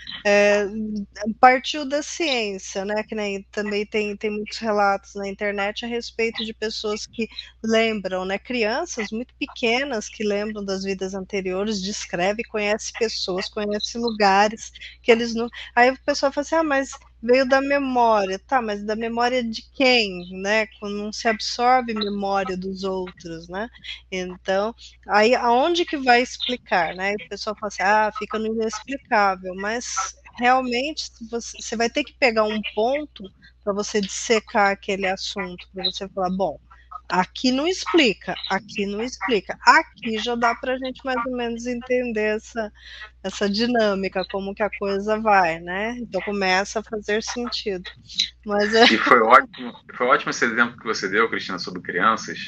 Partiu da ciência, né? Que nem também tem muitos relatos na internet a respeito de pessoas que lembram, né? Crianças muito pequenas que lembram das vidas anteriores, descreve, conhece pessoas, conhece lugares que eles não. Aí o pessoal fala assim, mas veio da memória, tá, mas da memória de quem, né? Quando não se absorve memória dos outros, né? Então, aí aonde que vai explicar, né? E o pessoal fala assim, fica no inexplicável, mas realmente você vai ter que pegar um ponto para você dissecar aquele assunto, para você falar, bom, aqui não explica, aqui não explica, aqui já dá para a gente mais ou menos entender essa dinâmica, como que a coisa vai, né? Então começa a fazer sentido. Mas E foi ótimo esse exemplo que você deu, Cristina, sobre crianças,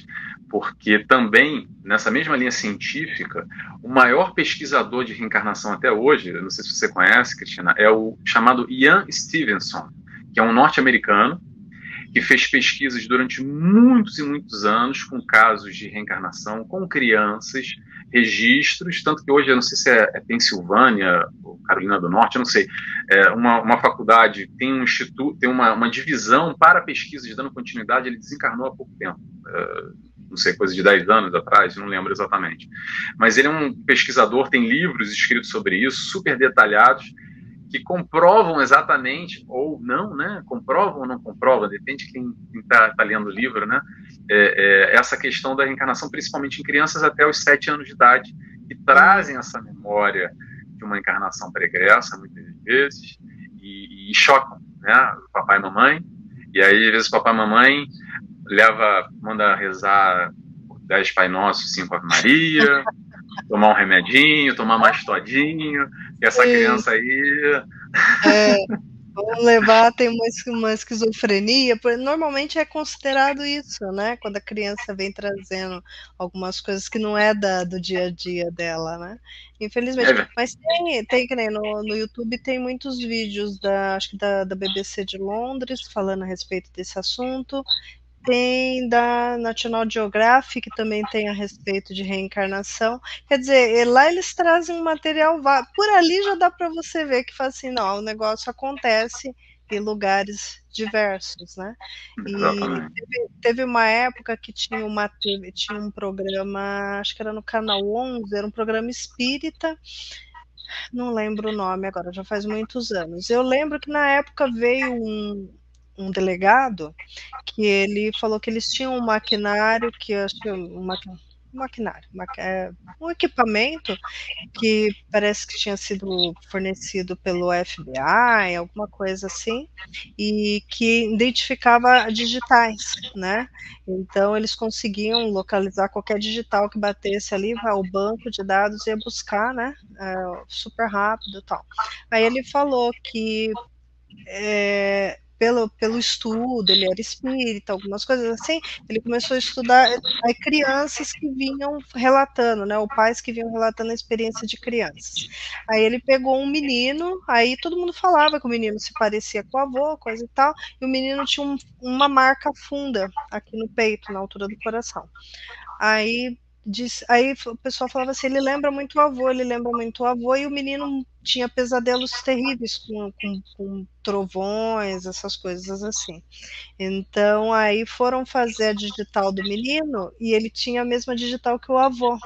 porque também, nessa mesma linha científica, o maior pesquisador de reencarnação até hoje, eu não sei se você conhece, Cristina, é o chamado Ian Stevenson, que é um norte-americano, que fez pesquisas durante muitos e muitos anos com casos de reencarnação, com crianças, registros, tanto que hoje, eu não sei se é Pensilvânia ou Carolina do Norte, eu não sei, uma faculdade tem um instituto, tem uma divisão para pesquisas dando continuidade, ele desencarnou há pouco tempo, não sei, coisa de 10 anos atrás, não lembro exatamente. Mas ele é um pesquisador, tem livros escritos sobre isso, super detalhados, que comprovam exatamente, ou não, né? Comprovam ou não comprovam, depende de quem está lendo o livro, né? Essa questão da reencarnação, principalmente em crianças até os 7 anos de idade, que trazem essa memória de uma encarnação pregressa, muitas vezes, e chocam, né? O papai e mamãe, e aí, às vezes, o papai e mamãe manda rezar 10 Pai Nosso, 5 Ave Maria, tomar um remedinho, tomar mais todinho, e essa criança aí... Vamos levar, tem uma esquizofrenia, normalmente é considerado isso, né, quando a criança vem trazendo algumas coisas que não é do dia a dia dela, né, infelizmente, mas tem que nem no YouTube tem muitos vídeos acho que da BBC de Londres, falando a respeito desse assunto, tem da National Geographic, que também tem a respeito de reencarnação. Quer dizer, lá eles trazem um material, por ali já dá para você ver que fala assim, não, o negócio acontece em lugares diversos, né? E teve uma época que tinha um programa, acho que era no Canal 11, era um programa espírita, não lembro o nome agora, já faz muitos anos. Eu lembro que na época veio um delegado que ele falou que eles tinham um maquinário, que eu acho que um equipamento que parece que tinha sido fornecido pelo FBI, alguma coisa assim, e que identificava digitais, né? Então eles conseguiam localizar qualquer digital que batesse ali, o banco de dados ia buscar, né? Super rápido e tal. Aí ele falou que pelo estudo, ele era espírita, algumas coisas assim, ele começou a estudar crianças que vinham relatando, né, ou pais que vinham relatando a experiência de crianças. Aí ele pegou um menino, aí todo mundo falava que o menino se parecia com o avô, coisa e tal, e o menino tinha uma marca funda aqui no peito, na altura do coração. Aí o pessoal falava assim, ele lembra muito o avô, e o menino tinha pesadelos terríveis com trovões, essas coisas assim. Então, aí foram fazer a digital do menino, e ele tinha a mesma digital que o avô,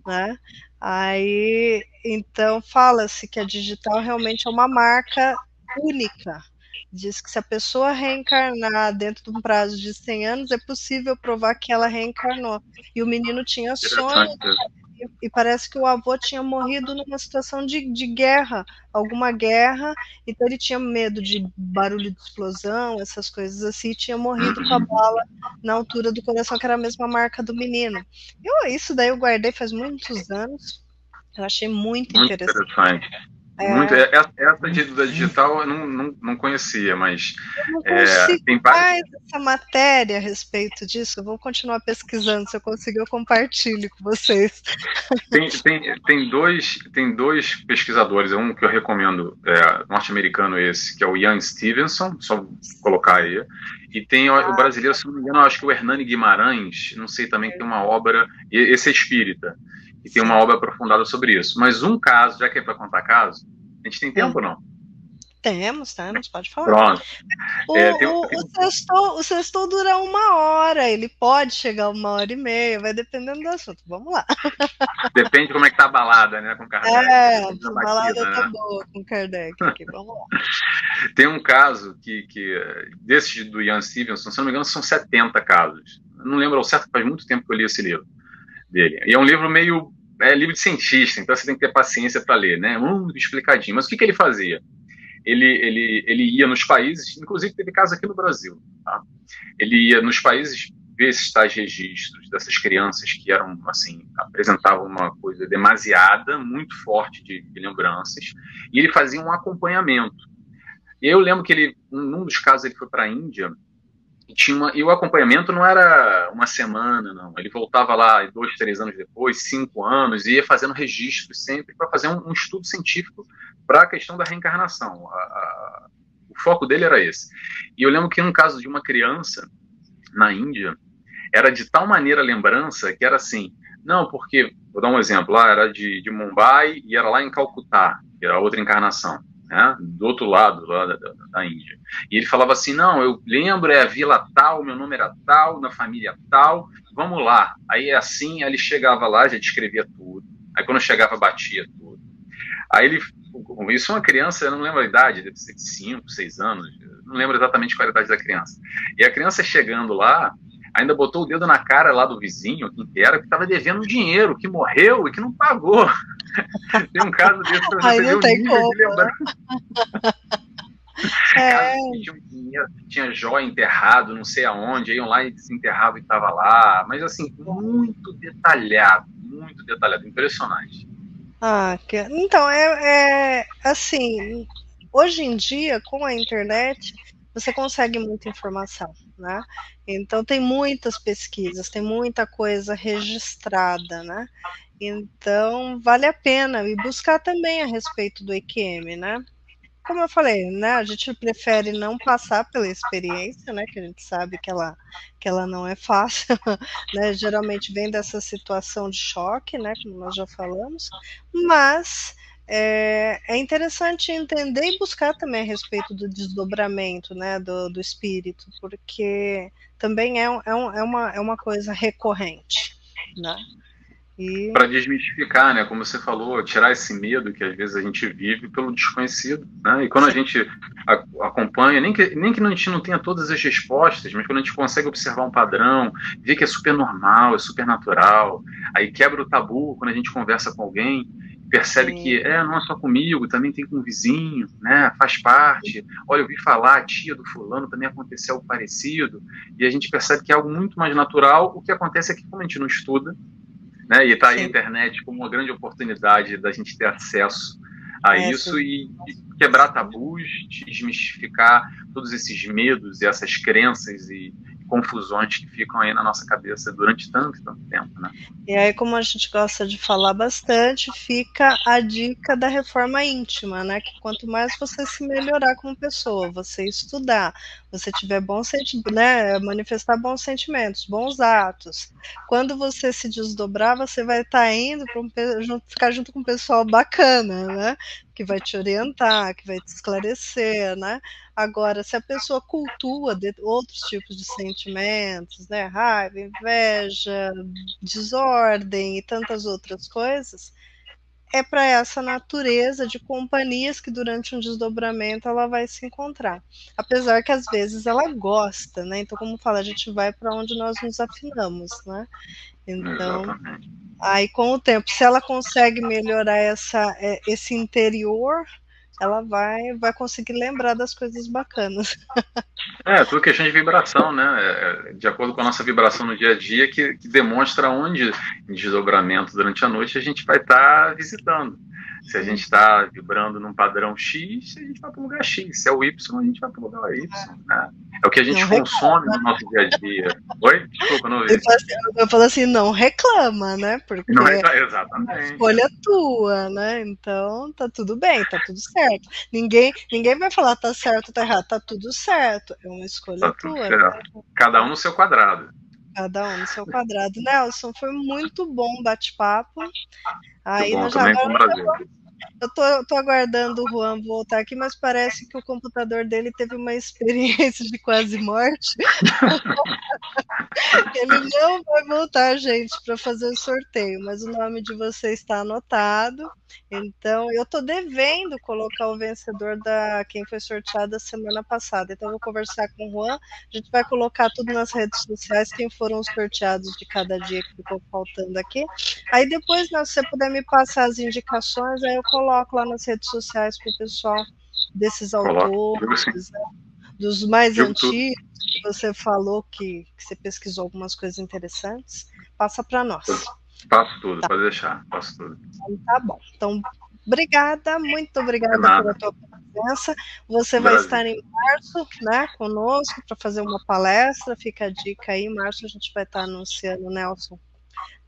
né? Aí, então, fala-se que a digital realmente é uma marca única. Diz que se a pessoa reencarnar dentro de um prazo de 100 anos, é possível provar que ela reencarnou. E o menino tinha sonhos, e parece que o avô tinha morrido numa situação de guerra, alguma guerra, então ele tinha medo de barulho de explosão, essas coisas assim, e tinha morrido com a bala na altura do coração, que era a mesma marca do menino. Isso daí eu guardei faz muitos anos, eu achei muito interessante. Essa da digital eu não conhecia, mas eu não consigo mais essa matéria a respeito disso. Eu vou continuar pesquisando, se eu conseguir eu compartilho com vocês. Tem dois pesquisadores, um que eu recomendo, norte-americano esse, que é o Ian Stevenson, só colocar aí, e tem o brasileiro, se não me engano, acho que o Hernani Guimarães, não sei também, que tem uma obra, esse é espírita, e tem uma obra aprofundada sobre isso. Mas um caso, já que é para contar caso, a gente tem tempo ou não? Temos, pode falar. Pronto. O sextou dura 1 hora, ele pode chegar 1h30, vai dependendo do assunto. Vamos lá. Depende de como é que tá a balada, né, com Kardec. A balada tá boa com Kardec aqui, vamos lá. Tem um caso desse do Ian Stevenson, se não me engano, são 70 casos. Eu não lembro ao certo, faz muito tempo que eu li esse livro dele. E é um livro livro de cientista, então você tem que ter paciência para ler, né? Muito explicadinho. Mas o que ele fazia? ele ia nos países, inclusive teve caso aqui no Brasil, tá? Ele ia nos países ver esses tais registros dessas crianças que eram, assim, apresentavam uma coisa demasiada, muito forte de lembranças, e ele fazia um acompanhamento. E eu lembro que ele, num dos casos, ele foi para a Índia, e o acompanhamento não era uma semana, não. Ele voltava lá 2, 3 anos depois, 5 anos, e ia fazendo registros sempre para fazer um estudo científico para a questão da reencarnação. O foco dele era esse. E eu lembro que no caso de uma criança na Índia, era de tal maneira a lembrança que era assim, não, porque, vou dar um exemplo, lá era de Mumbai e era lá em Calcutá, que era outra encarnação, né, do outro lado lá da Índia. E ele falava assim, não, eu lembro, é a vila tal, meu nome era tal, na família tal, vamos lá. Aí é assim, aí ele chegava lá, já descrevia tudo. Aí quando chegava, batia tudo. Aí ele, isso é uma criança, eu não lembro a idade, deve ser de 5, 6 anos, não lembro exatamente qual era a idade da criança. E a criança chegando lá, ainda botou o dedo na cara lá do vizinho, quem era, que estava devendo dinheiro, que morreu e que não pagou. Tem um caso desse para você ver o nível de lembrança. Tinha jóia enterrado, não sei aonde, iam lá e desenterravam e estava lá. Mas, assim, muito detalhado, impressionante. Então, assim, hoje em dia, com a internet, você consegue muita informação, né? Então, tem muitas pesquisas, tem muita coisa registrada, né? Então, vale a pena e buscar também a respeito do EQM, né? Como eu falei, né, a gente prefere não passar pela experiência, né, que a gente sabe que ela não é fácil, né, geralmente vem dessa situação de choque, né, como nós já falamos, mas é interessante entender e buscar também a respeito do desdobramento, né, do espírito, porque também é uma coisa recorrente, né. Para desmistificar, né? Como você falou, tirar esse medo que às vezes a gente vive pelo desconhecido, né? E quando a gente acompanha, nem que a gente não tenha todas as respostas, mas quando a gente consegue observar um padrão, ver que é super normal, é super natural, aí quebra o tabu quando a gente conversa com alguém, percebe que não é só comigo, também tem com o vizinho, né? Faz parte. Olha, eu ouvi falar, a tia do fulano também aconteceu algo parecido, e a gente percebe que é algo muito mais natural. O que acontece é que, como a gente não estuda, né, e está aí a internet como uma grande oportunidade da gente ter acesso a isso e quebrar tabus, desmistificar todos esses medos e essas crenças e confusões que ficam aí na nossa cabeça durante tanto tempo, né? E aí, como a gente gosta de falar bastante, fica a dica da reforma íntima, né? Que quanto mais você se melhorar como pessoa, você estudar, você tiver bons sentimentos, né? Manifestar bons sentimentos, bons atos. Quando você se desdobrar, você vai estar indo para ficar junto com um pessoal bacana, né? Que vai te orientar, que vai te esclarecer, né? Agora, se a pessoa cultua outros tipos de sentimentos, né? Raiva, inveja, desordem e tantas outras coisas, é para essa natureza de companhias que durante um desdobramento ela vai se encontrar. Apesar que às vezes ela gosta, né? Então, como fala, a gente vai para onde nós nos afinamos, né? Então, aí com o tempo, se ela consegue melhorar esse interior, ela vai conseguir lembrar das coisas bacanas. Tudo questão de vibração, né? De acordo com a nossa vibração no dia a dia, que demonstra onde, em desdobramento durante a noite, a gente vai estar visitando. Se a gente está vibrando num padrão X, a gente vai para o lugar X. Se é o Y, a gente vai para o lugar Y. Né? É o que a gente consome no nosso dia a dia. Oi? Desculpa, não ouvi. Eu falo assim, não reclama, né? Porque não exatamente. A escolha é tua, né? Então, tá tudo bem, tá tudo certo. Ninguém vai falar tá certo, tá errado, tá tudo certo. É uma escolha tua. Né? Cada um no seu quadrado. Cada um no seu quadrado. Nelson, foi muito bom o bate-papo. Aí bom, também com prazer. Eu tô aguardando o Juan voltar aqui, mas parece que o computador dele teve uma experiência de quase morte. Ele não vai voltar, gente, para fazer o sorteio, mas o nome de você está anotado. Então, eu tô devendo colocar o vencedor quem foi sorteado a semana passada. Então, eu vou conversar com o Juan. A gente vai colocar tudo nas redes sociais, quem foram os sorteados de cada dia que ficou faltando aqui. Aí depois, né, se você puder me passar as indicações, aí eu coloco lá nas redes sociais para o pessoal desses Coloco. autores, né, dos mais Digo tudo. antigos, que você falou que você pesquisou algumas coisas interessantes, passa para nós. Faço tudo, pode deixar, faço tudo. Então, tá bom. Então, obrigada, muito obrigada pela tua presença. Você vai estar em março, né, conosco para fazer uma palestra. Fica a dica aí, em março a gente vai estar anunciando, Nelson,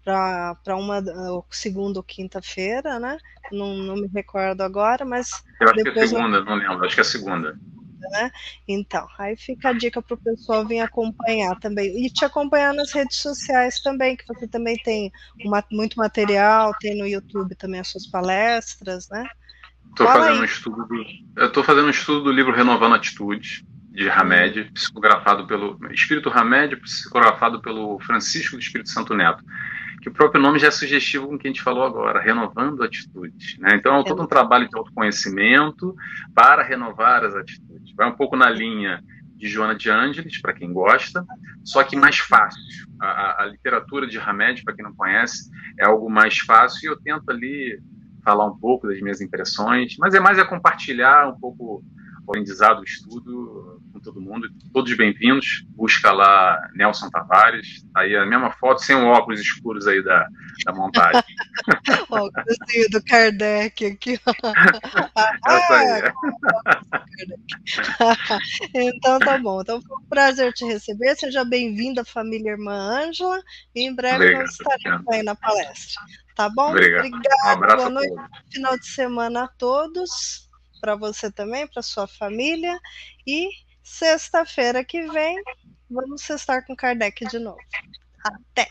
para uma segunda ou quinta-feira, né? Não me recordo agora, mas eu acho que é segunda, não lembro, acho que é segunda. Né? Então, aí fica a dica para o pessoal vir acompanhar também. E te acompanhar nas redes sociais também, que você também tem muito material, tem no YouTube também as suas palestras, né? Eu estou fazendo um estudo do livro Renovando Atitudes, de Hamed, psicografado pelo Espírito Hamed, psicografado pelo Francisco do Espírito Santo Neto, que o próprio nome já é sugestivo com o que a gente falou agora, renovando atitudes, né? Então é todo um trabalho de autoconhecimento para renovar as atitudes. Vai um pouco na linha de Joana de Ângeles, para quem gosta, só que mais fácil. A literatura de Hamed, para quem não conhece, é algo mais fácil, e eu tento ali falar um pouco das minhas impressões, mas é mais compartilhar um pouco o aprendizado, o estudo com todo mundo. Todos bem-vindos. Busca lá Nelson Tavares, aí a mesma foto, sem o óculos escuros aí da montagem. Ó, o cozinho do Kardec aqui. Essa aí. Então tá bom. Então foi um prazer te receber. Seja bem-vinda, família Irmã Ângela. E em breve nós estaremos aí na palestra. Tá bom? Obrigado. Um abraço. Boa noite. Final de semana a todos. Para você também, para sua família. E sexta-feira que vem, vamos sextar com Kardec de novo. Até!